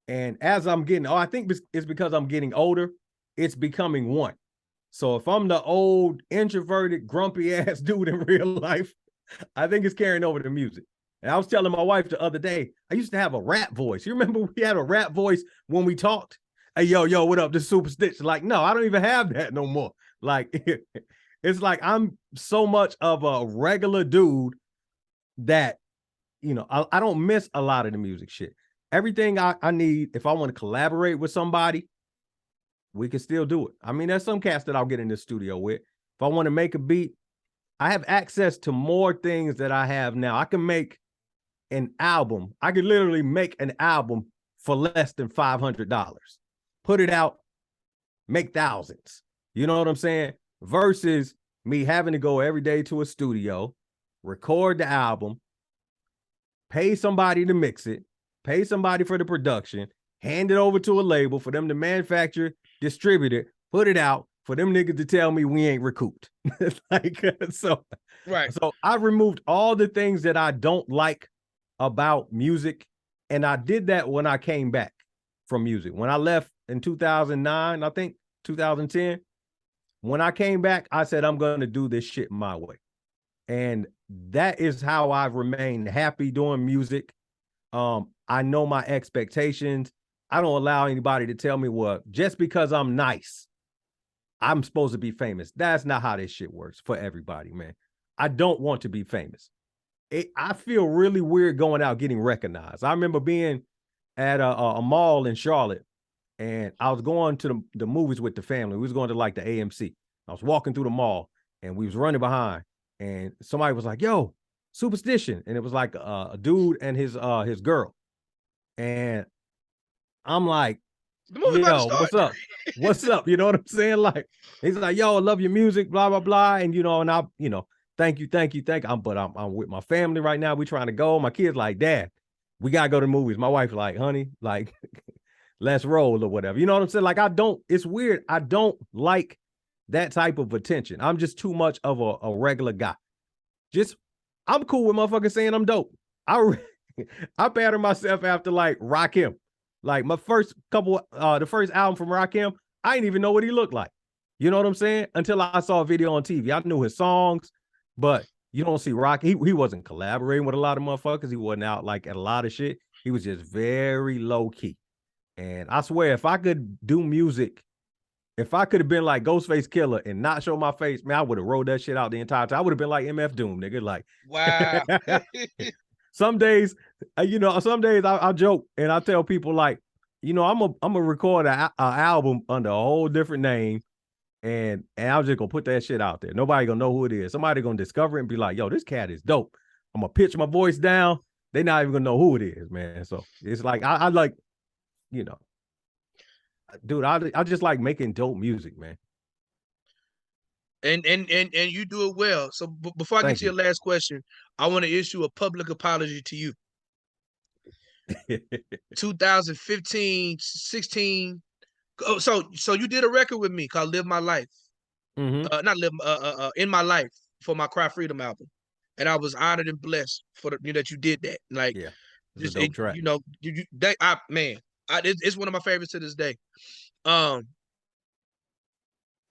And as I'm getting, I think it's because I'm getting older, it's becoming one. So if I'm the old introverted, grumpy ass dude in real life, I think it's carrying over to music. And I was telling my wife the other day, I used to have a rap voice. You remember we had a rap voice when we talked? Hey, yo, what up? This Supastition. Like, no, I don't even have that no more. Like, it's like I'm so much of a regular dude that, you know, I don't miss a lot of the music shit. Everything I need, if I want to collaborate with somebody, we can still do it. I mean, there's some cats that I'll get in the studio with. If I want to make a beat, I have access to more things that I have now. I can make an album. I could literally make an album for less than $500. Put it out, make thousands. You know what I'm saying? Versus me having to go every day to a studio, record the album, pay somebody to mix it, pay somebody for the production, hand it over to a label for them to manufacture, distribute it, put it out, for them niggas to tell me we ain't recouped. Like, so, Right. So I removed all the things that I don't like about music. And I did that when I came back from music. When I left in 2009, I think 2010, when I came back, I said, I'm going to do this shit my way. And that is how I've remained happy doing music. I know my expectations. I don't allow anybody to tell me, well, just because I'm nice, I'm supposed to be famous. That's not how this shit works for everybody, man. I don't want to be famous. I feel really weird going out getting recognized. I remember being at a mall in Charlotte, and I was going to the movies with the family. We was going to like the AMC. I was walking through the mall, and we was running behind, and somebody was like, yo, Supastition. And it was like a dude and his girl. And I'm like, The movie about to yo, start. what's up? What's up? You know what I'm saying? Like, he's like, yo, I love your music, blah, blah, blah. And, you know, and I, you know, thank you. I'm with my family right now. We trying to go. My kid's like, Dad, we got to go to the movies. My wife's like, honey, like, let's roll or whatever. You know what I'm saying? Like, it's weird. I don't like that type of attention. I'm just too much of a regular guy. I'm cool with motherfuckers saying I'm dope. I pattern myself after like Rakim. Like my first couple, the first album from Rakim, I didn't even know what he looked like. You know what I'm saying? Until I saw a video on TV. I knew his songs, but you don't see Rock. He wasn't collaborating with a lot of motherfuckers. He wasn't out like at a lot of shit. He was just very low key. And I swear, if I could do music, if I could have been like Ghostface Killer and not show my face, man, I would have rolled that shit out the entire time. I would have been like MF Doom, nigga. Like, wow. some days, you know, some days I joke and I tell people like, you know, I'm gonna record an album under a whole different name, and I'm just gonna put that shit out there. Nobody gonna know who it is. Somebody gonna discover it and be like, yo, this cat is dope. I'm gonna pitch my voice down. They not even gonna know who it is, man. So it's like I like, you know, dude, I just like making dope music, man. And you do it well. So before I get Thank to your you. last question, I want to issue a public apology to you. 2015, 16. Oh, so you did a record with me called "Live My Life." Not live. In my life for my Cry Freedom album, and I was honored and blessed for that you did that. Like, Yeah, it's a just dope track. it's one of my favorites to this day. Um,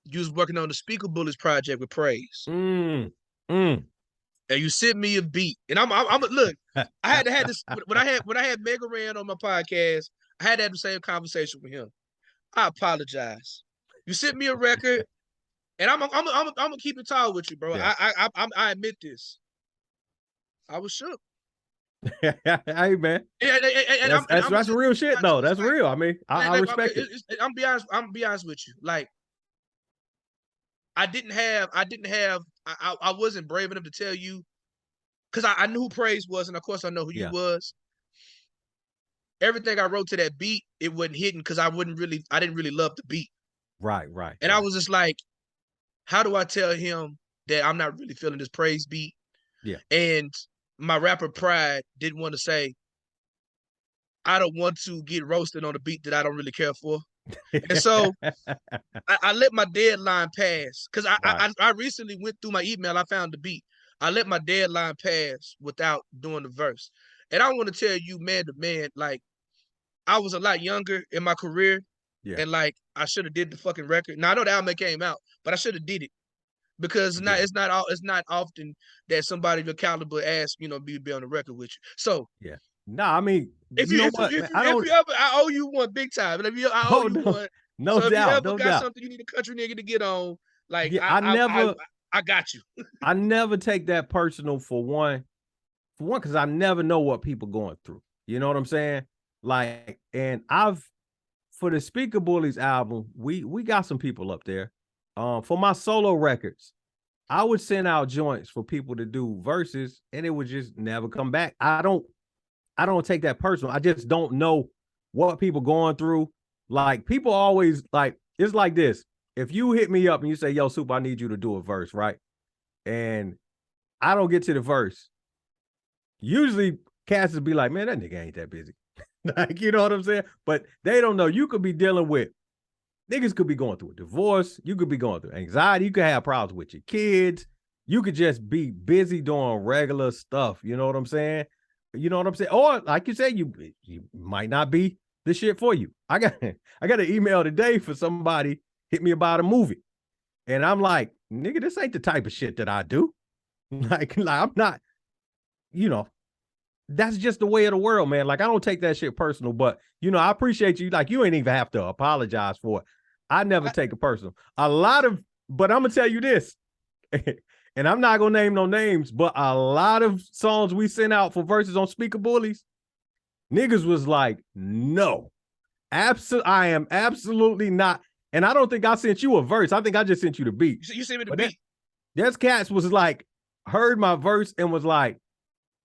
you was working on the Speaker Bullets project with Praise. And you sent me a beat, and I'm look. I had to have this when I had Mega Ran on my podcast. I had to have the same conversation with him. I apologize. You sent me a record, and I'm gonna keep it tall with you, bro. Yeah. I admit this. I was shook. Hey man, And that's real shit though. That's like, real. I mean, I respect it. I'm be honest with you. Like, I didn't have I wasn't brave enough to tell you because I knew who Praise was, and of course I know who you was. Everything I wrote to that beat, it wasn't hidden because I didn't really love the beat. Right. And I was just like, how do I tell him that I'm not really feeling this Praise beat? Yeah. And my rapper pride didn't want to say, I don't want to get roasted on a beat that I don't really care for. And so I let my deadline pass because I recently went through my email. I found the beat. I let my deadline pass without doing the verse. And I want to tell you, man to man, like, I was a lot younger in my career, and like I should have did the fucking record. Now I know the album came out, but I should have did it because it's not often that somebody of your caliber asks, be on the record with you. So I mean, if you ever, I owe you one big time. And I owe you one. No so doubt. If you ever got something you need a country nigga to get on, like I got you. I never take that personal for one, because I never know what people going through. You know what I'm saying? Like, and for the Speaker Bullies album, we got some people up there. For my solo records, I would send out joints for people to do verses, and it would just never come back. I don't take that personal. I just don't know what people going through. Like, people always like, it's like this. If you hit me up and you say, yo, Soup, I need you to do a verse, right? And I don't get to the verse. Usually cats would be like, man, that nigga ain't that busy. Like, you know what I'm saying? But they don't know. You could be dealing with, niggas could be going through a divorce. You could be going through anxiety. You could have problems with your kids. You could just be busy doing regular stuff. You know what I'm saying? Or like you said, you might not be the shit for you. I got an email today for somebody hit me about a movie. And I'm like, nigga, this ain't the type of shit that I do. Like I'm not, that's just the way of the world, man. Like, I don't take that shit personal, but I appreciate you. Like, you ain't even have to apologize for it. I never take it personal. But I'm gonna tell you this, and I'm not gonna name no names, but a lot of songs we sent out for verses on Speaker Bullies, niggas was like, no, I am absolutely not. And I don't think I sent you a verse. I think I just sent you the beat. You sent me the beat. There's cats was like, heard my verse and was like,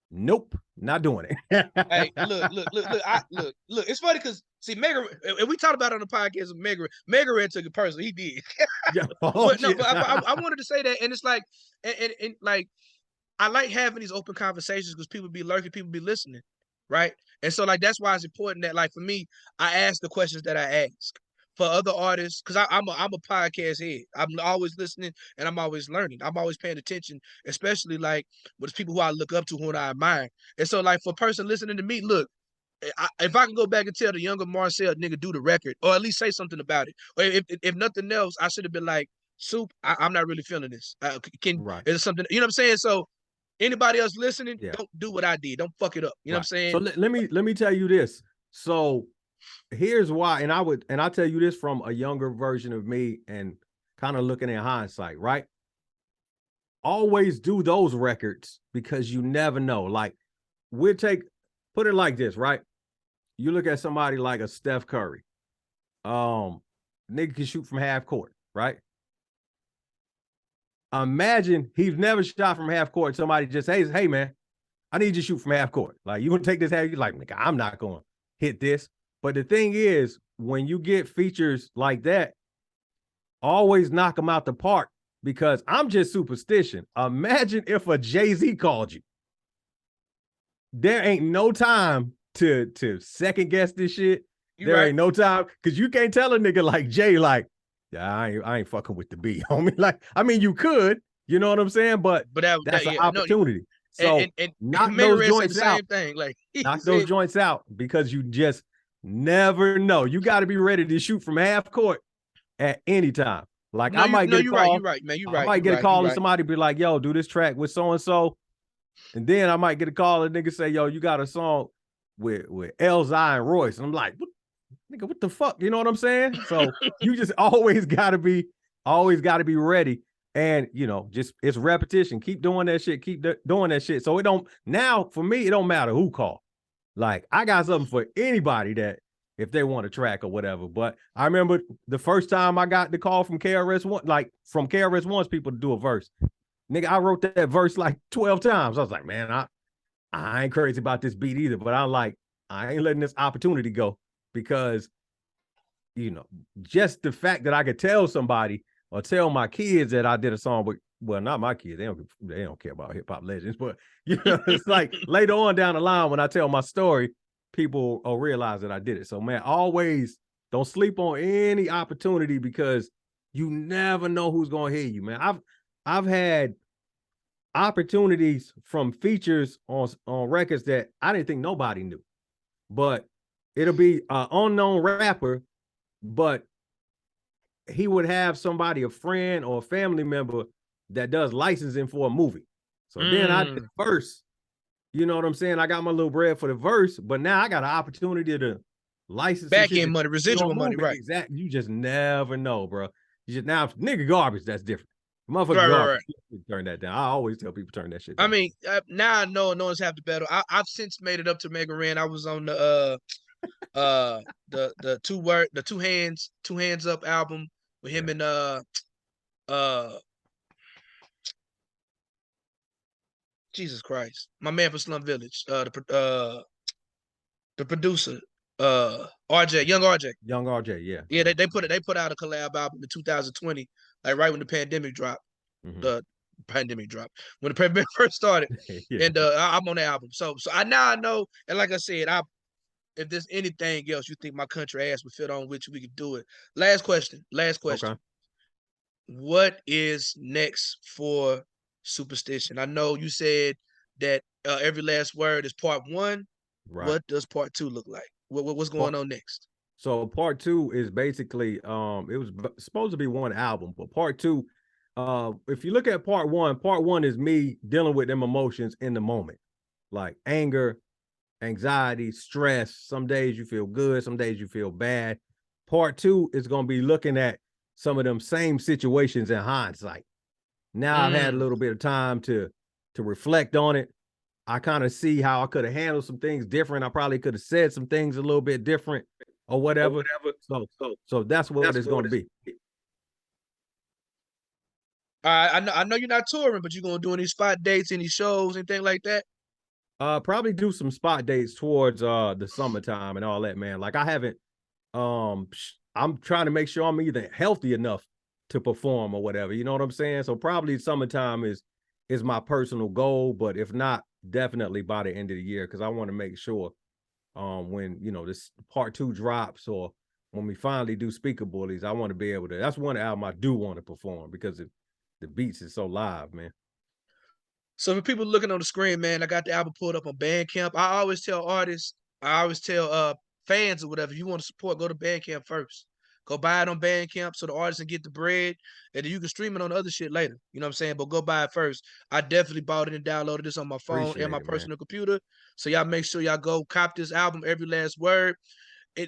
nope, not doing it. Hey, look. It's funny because Mega, and we talked about it on the podcast of Mega Red took it personally. He did. But I wanted to say that, and it's like, and like, I like having these open conversations because people be lurking, people be listening, right? And so, like, that's why it's important that, like, for me, I ask the questions that I ask. For other artists, because I'm a podcast head. I'm always listening and I'm always learning. I'm always paying attention, especially like with people who I look up to, who I admire. And so, like, for a person listening to me, look, if I can go back and tell the younger Marcel, nigga, do the record, or at least say something about it, or if nothing else, I should have been like, Soup, I'm not really feeling this. Is something, you know what I'm saying? So anybody else listening, don't do what I did. Don't fuck it up. You know what I'm saying? So let me tell you this. So here's why, and I'll tell you this from a younger version of me and kind of looking in hindsight, right? Always do those records because you never know. Like, put it like this, right? You look at somebody like a Steph Curry. Nigga can shoot from half court, right? Imagine he's never shot from half court. Somebody just, hey man, I need you to shoot from half court. Like, you gonna take this half? You're like, nigga, I'm not gonna hit this. But the thing is, when you get features like that, always knock them out the park because I'm just Supastition. Imagine if a Jay-Z called you. There ain't no time to second guess this shit. There ain't no time, because you can't tell a nigga like Jay, like, yeah, I ain't fucking with the beat, homie. Like, I mean, you could, you know what I'm saying? But that's an opportunity. So and knock Mega those Red said joints the out. same thing. Like, Knock those joints out, because you just never know. You got to be ready to shoot from half court at any time. Like, I might get a call. You're right, man. I might get a call and somebody be like, yo, do this track with so-and-so. And then I might get a call and nigga say, yo, you got a song with Elzai and Royce. And I'm like, nigga, what the fuck? You know what I'm saying? So you just always gotta be ready. And you know, just it's repetition. Keep doing that shit. Keep doing that shit. So it don't, now for me, it don't matter who call. Like, I got something for anybody that if they want a track or whatever. But I remember the first time I got the call from KRS-One, like from KRS-One's people to do a verse. Nigga, I wrote that verse like 12 times. I was like, man, I ain't crazy about this beat either, but I ain't letting this opportunity go, because, you know, just the fact that I could tell somebody or tell my kids that I did a song with, well, not my kids, they don't care about hip hop legends, but you know, it's like later on down the line when I tell my story, people will realize that I did it. So man, always don't sleep on any opportunity, because you never know who's gonna hear you, man. I've had opportunities from features on records that I didn't think nobody knew, but it'll be an unknown rapper, but he would have somebody, a friend or a family member, that does licensing for a movie. So then I did the verse. You know what I'm saying? I got my little bread for the verse, but now I got an opportunity to license back end money, residual money, right? Exactly. You just never know, bro. You just, now nigga garbage, that's different. Motherfucker garbage. Turn that down. I always tell people turn that shit down. I mean, now I know no one's half the battle. I've since made it up to Mega Ran. I was on the two hands up album with him and Jesus Christ, my man from Slum Village, the producer, RJ, young RJ, yeah. They put out a collab album in 2020, like right when the pandemic dropped. The pandemic dropped when the pandemic first started, and I'm on the album. So I know, and like I said, if there's anything else you think my country ass would fit on, which we could do it. Last question. Okay. What is next for Supastition? I know you said that every last word is part 1. Right. What does part 2 look like? What's going on next? So part 2 is basically, it was supposed to be one album, but part 2, if you look at part one is me dealing with them emotions in the moment, like anger, anxiety, stress. Some days you feel good, some days you feel bad. Part 2 is going to be looking at some of them same situations in hindsight. Now I've had a little bit of time to reflect on it. I kind of see how I could have handled some things different. I probably could have said some things a little bit different or whatever. So that's what it's going to be. I know you're not touring, but you're going to do any spot dates, any shows, anything like that? Probably do some spot dates towards the summertime and all that, man. Like, I haven't, I'm trying to make sure I'm either healthy enough to perform or whatever, you know what I'm saying? So probably summertime is my personal goal, but if not, definitely by the end of the year, because I want to make sure when, you know, this part 2 drops, or when we finally do Speaker Bullies, I want to be able to, that's one album I do want to perform, because the beats is so live, man. So for people looking on the screen, man, I got the album pulled up on Bandcamp. I always tell artists, fans or whatever, if you want to support, go to Bandcamp first. Go buy it on Bandcamp so the artist can get the bread, and then you can stream it on the other shit later. You know what I'm saying? But go buy it first. I definitely bought it and downloaded this on my phone and my personal computer. So y'all make sure y'all go cop this album, every last word.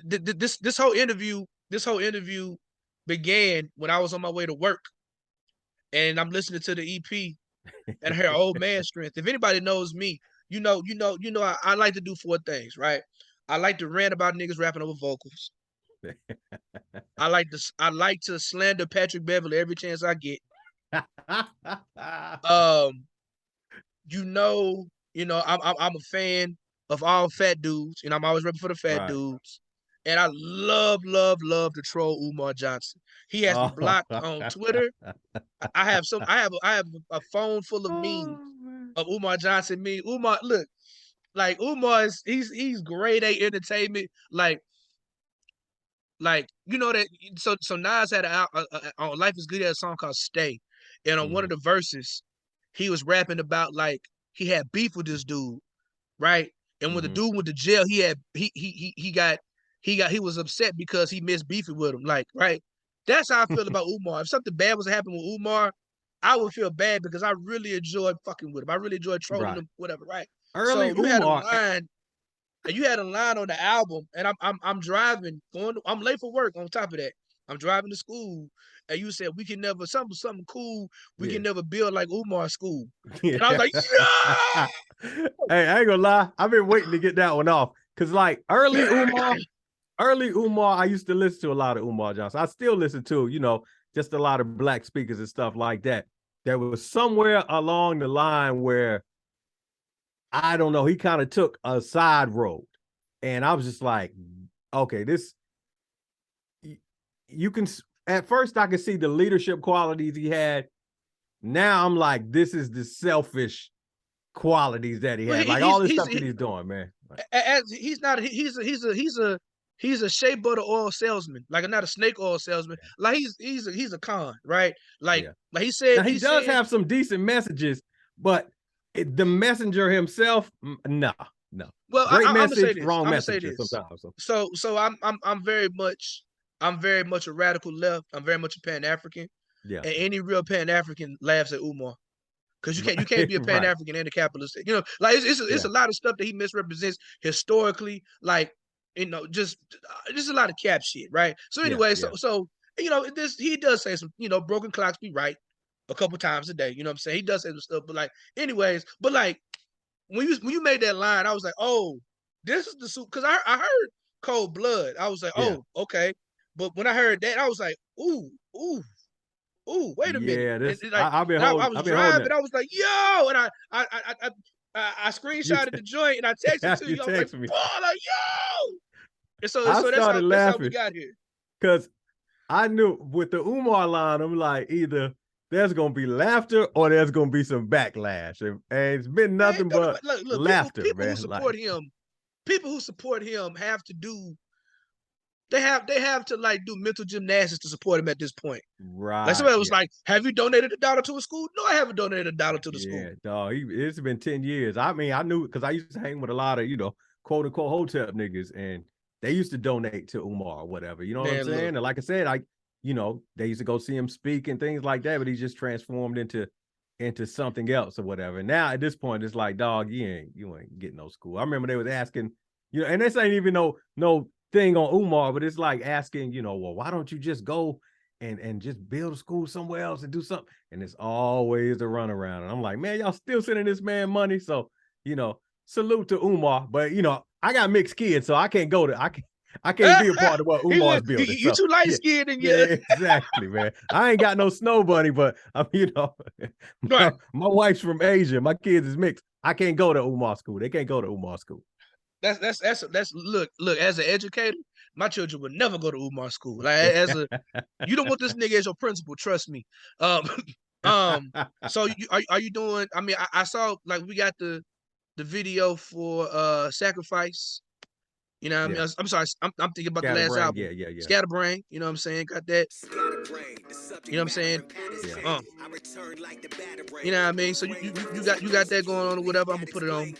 This whole interview began when I was on my way to work, and I'm listening to the EP and her old man strength. If anybody knows me, you know, I like to do 4 things, right? I like to rant about niggas rapping over vocals. I like to slander Patrick Beverly every chance I get. I'm a fan of all fat dudes. You know, I'm always repping for the fat dudes. and I love to troll Umar Johnson. He has me blocked on Twitter. I have a phone full of memes man. of Umar Johnson. Me, Umar, look, like Umar is he's grade A entertainment. Like you know that so Nas had on Life is Good, he had a song called Stay, and on one of the verses, he was rapping about like he had beef with this dude, right? And when the dude went to jail, he was upset because he missed beefing with him, like right. That's how I feel about Umar. If something bad was happening with Umar, I would feel bad because I really enjoyed fucking with him. I really enjoyed trolling Right. him, whatever, right? Early So you had a Umar. line and you had a line on the album, and I'm driving, I'm late for work. On top of that, I'm driving to school, and you said we can never something cool. We Yeah. can never build like Umar School, Yeah. and I was like, yeah. Hey, I ain't gonna lie. I've been waiting to get that one off. Cause like early Umar, I used to listen to a lot of Umar Johnson. I still listen to, just a lot of black speakers and stuff like that. There was somewhere along the line where I don't know, he kind of took a side road. And I was just like, okay, this you can at first I could see the leadership qualities he had. Now I'm like, this is the selfish qualities that he Well, had. Like all this stuff that he's doing, man. Like, as he's not he's a shea butter oil salesman, like not a snake oil salesman. Like he's a con, right? yeah. Like Now he does have some decent messages, but the messenger himself, no. well, Great I'm gonna say message, this. wrong I'm gonna say messenger this. sometimes. So I'm very much a radical left. I'm very much a Pan African, Yeah. and any real Pan African laughs at Umar. Because you can't be a Pan Right. African and a capitalist. Like it's a lot of stuff that he misrepresents historically. Like just a lot of cap shit, right? So anyway, Yeah. this he does say some broken clocks be right a couple times a day. You know what I'm saying? He does say some stuff, but like anyways, but like when you made that line, I was like, oh, this is the suit because I heard Cold Blood. I was like, Yeah. oh, okay. But when I heard that, I was like, wait a minute. Yeah. And, This and like, I've been and I holding. was I've been holding driving. it. I was like, yo, and I You screenshotted the joint and I texted to you you. I was like, text me. Paul, like, yo. And so I started that's how we laughing got here. because I knew with the Umar line, I'm like, either there's gonna be laughter or there's gonna be some backlash, and it's been Man, nothing but look, laughter, people who man. support Like, him, have to do. They have to like do mental gymnastics to support him at this point. Like right? somebody was Yeah, like, "Have you donated $1 to a school?" No, I haven't donated $1 to the school. yeah, dog. It's been 10 years. I mean, I knew because I used to hang with a lot of quote unquote hotel niggas, and they used to donate to Umar or whatever. You know what I'm Man, look, saying? And like I said, they used to go see him speak and things like that, but he just transformed into something else or whatever. Now at this point, it's like, dog, you ain't getting no school. I remember they was asking, and this ain't even no thing on Umar, but it's like asking, well, why don't you just go and just build a school somewhere else and do something? And it's always the runaround. And I'm like, man, y'all still sending this man money. So, salute to Umar. But I got mixed kids, so I can't go to I can't be a part of what Umar's building. you So too light yeah, skinned and yeah, exactly, man. I ain't got no snow bunny, but right. my wife's from Asia. My kids is mixed. I can't go to Umar school. They can't go to Umar school. That's look. As an educator, my children would never go to Umar school. Like you don't want this nigga as your principal. Trust me. Um, So are you doing? I mean, I saw like we got the video for Sacrifice. You know what I mean? Yeah. I'm sorry. I'm thinking about the last Scatterbrain. album, Yeah. Scatterbrain. You know what I'm saying? Got that. You know what I'm saying? Yeah. You know what I mean? So you got that going on or whatever. I'm gonna put it on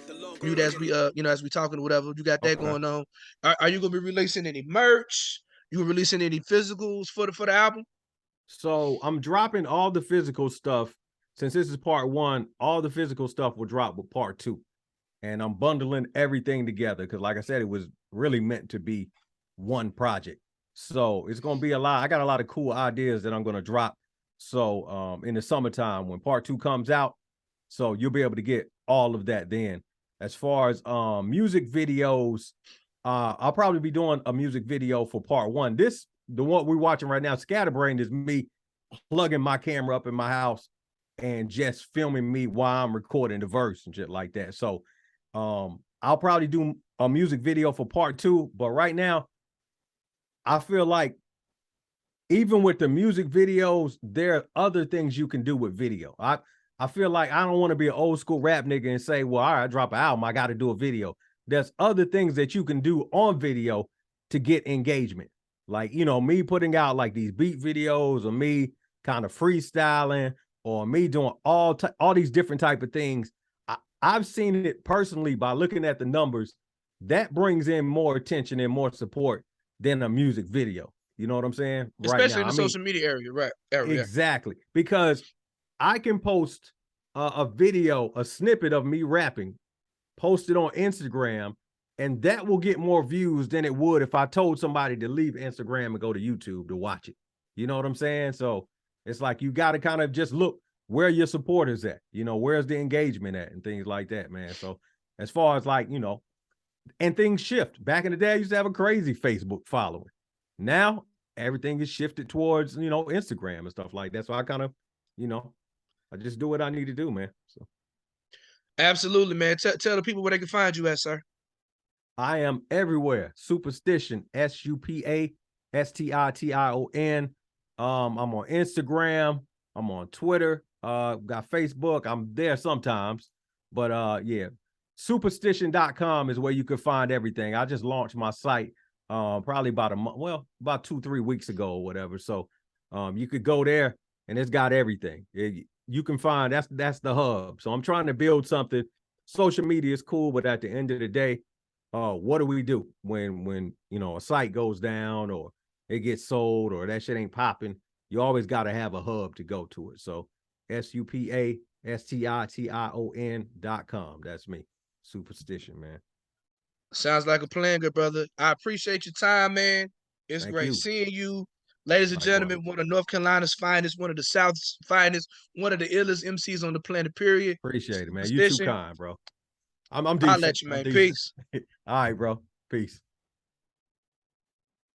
mute as we as we talking or whatever. You got that Okay. going on. Are you gonna be releasing any merch? You releasing any physicals for the album? So I'm dropping all the physical stuff. Since this is part one, all the physical stuff will drop with part two. And I'm bundling everything together because, like I said, it was really meant to be one project. So it's going to be a lot. I got a lot of cool ideas that I'm going to drop. So in the summertime, when part two comes out, so you'll be able to get all of that then. As far as music videos, I'll probably be doing a music video for part one. The one we're watching right now, Scatterbrain, is me plugging my camera up in my house and just filming me while I'm recording the verse and shit like that. So I'll probably do a music video for part two, but right now I feel like even with the music videos, there are other things you can do with video. I feel like I don't want to be an old school rap nigga and say, well, all right, I drop an album, I got to do a video. There's other things that you can do on video to get engagement. Like, you know, me putting out like these beat videos, or me kind of freestyling, or me doing all these different type of things. I've seen it personally by looking at the numbers. That brings in more attention and more support than a music video. You know what I'm saying? Right Especially now. in the I mean, social media area, right? Area. exactly. Because I can post a video, a snippet of me rapping, post it on Instagram, and that will get more views than it would if I told somebody to leave Instagram and go to YouTube to watch it. You know what I'm saying? So it's like you got to kind of just look where your supporters at, you know, where's the engagement at and things like that, man. So as far as like, you know, and things shift. Back in the day, I used to have a crazy Facebook following. Now everything is shifted towards, you know, Instagram and stuff like that. So I kind of, you know, I just do what I need to do, man. So Absolutely, man. Tell the people where they can find you at, sir. I am everywhere. Supastion, Supastion. I'm on Instagram. I'm on Twitter. Got Facebook. I'm there sometimes. But yeah, Supastition.com is where you can find everything. I just launched my site probably about a month, well, about 2-3 weeks ago or whatever. So you could go there and it's got everything. You can find that's the hub. So I'm trying to build something. Social media is cool, but at the end of the day, what do we do when you know a site goes down or it gets sold or that shit ain't popping? You always got to have a hub to go to it. So Supastion.com. That's me. Supastion, man. Sounds like a plan, good brother. I appreciate your time, man. It's Thank great you. seeing you. Ladies and Likewise. gentlemen, one of North Carolina's finest, one of the South's finest, one of the illest MCs on the planet, period. Appreciate it, man. You too Superstition. kind, bro. I'm I'll decent. let you, I'm man. decent. Peace. All right, bro. Peace.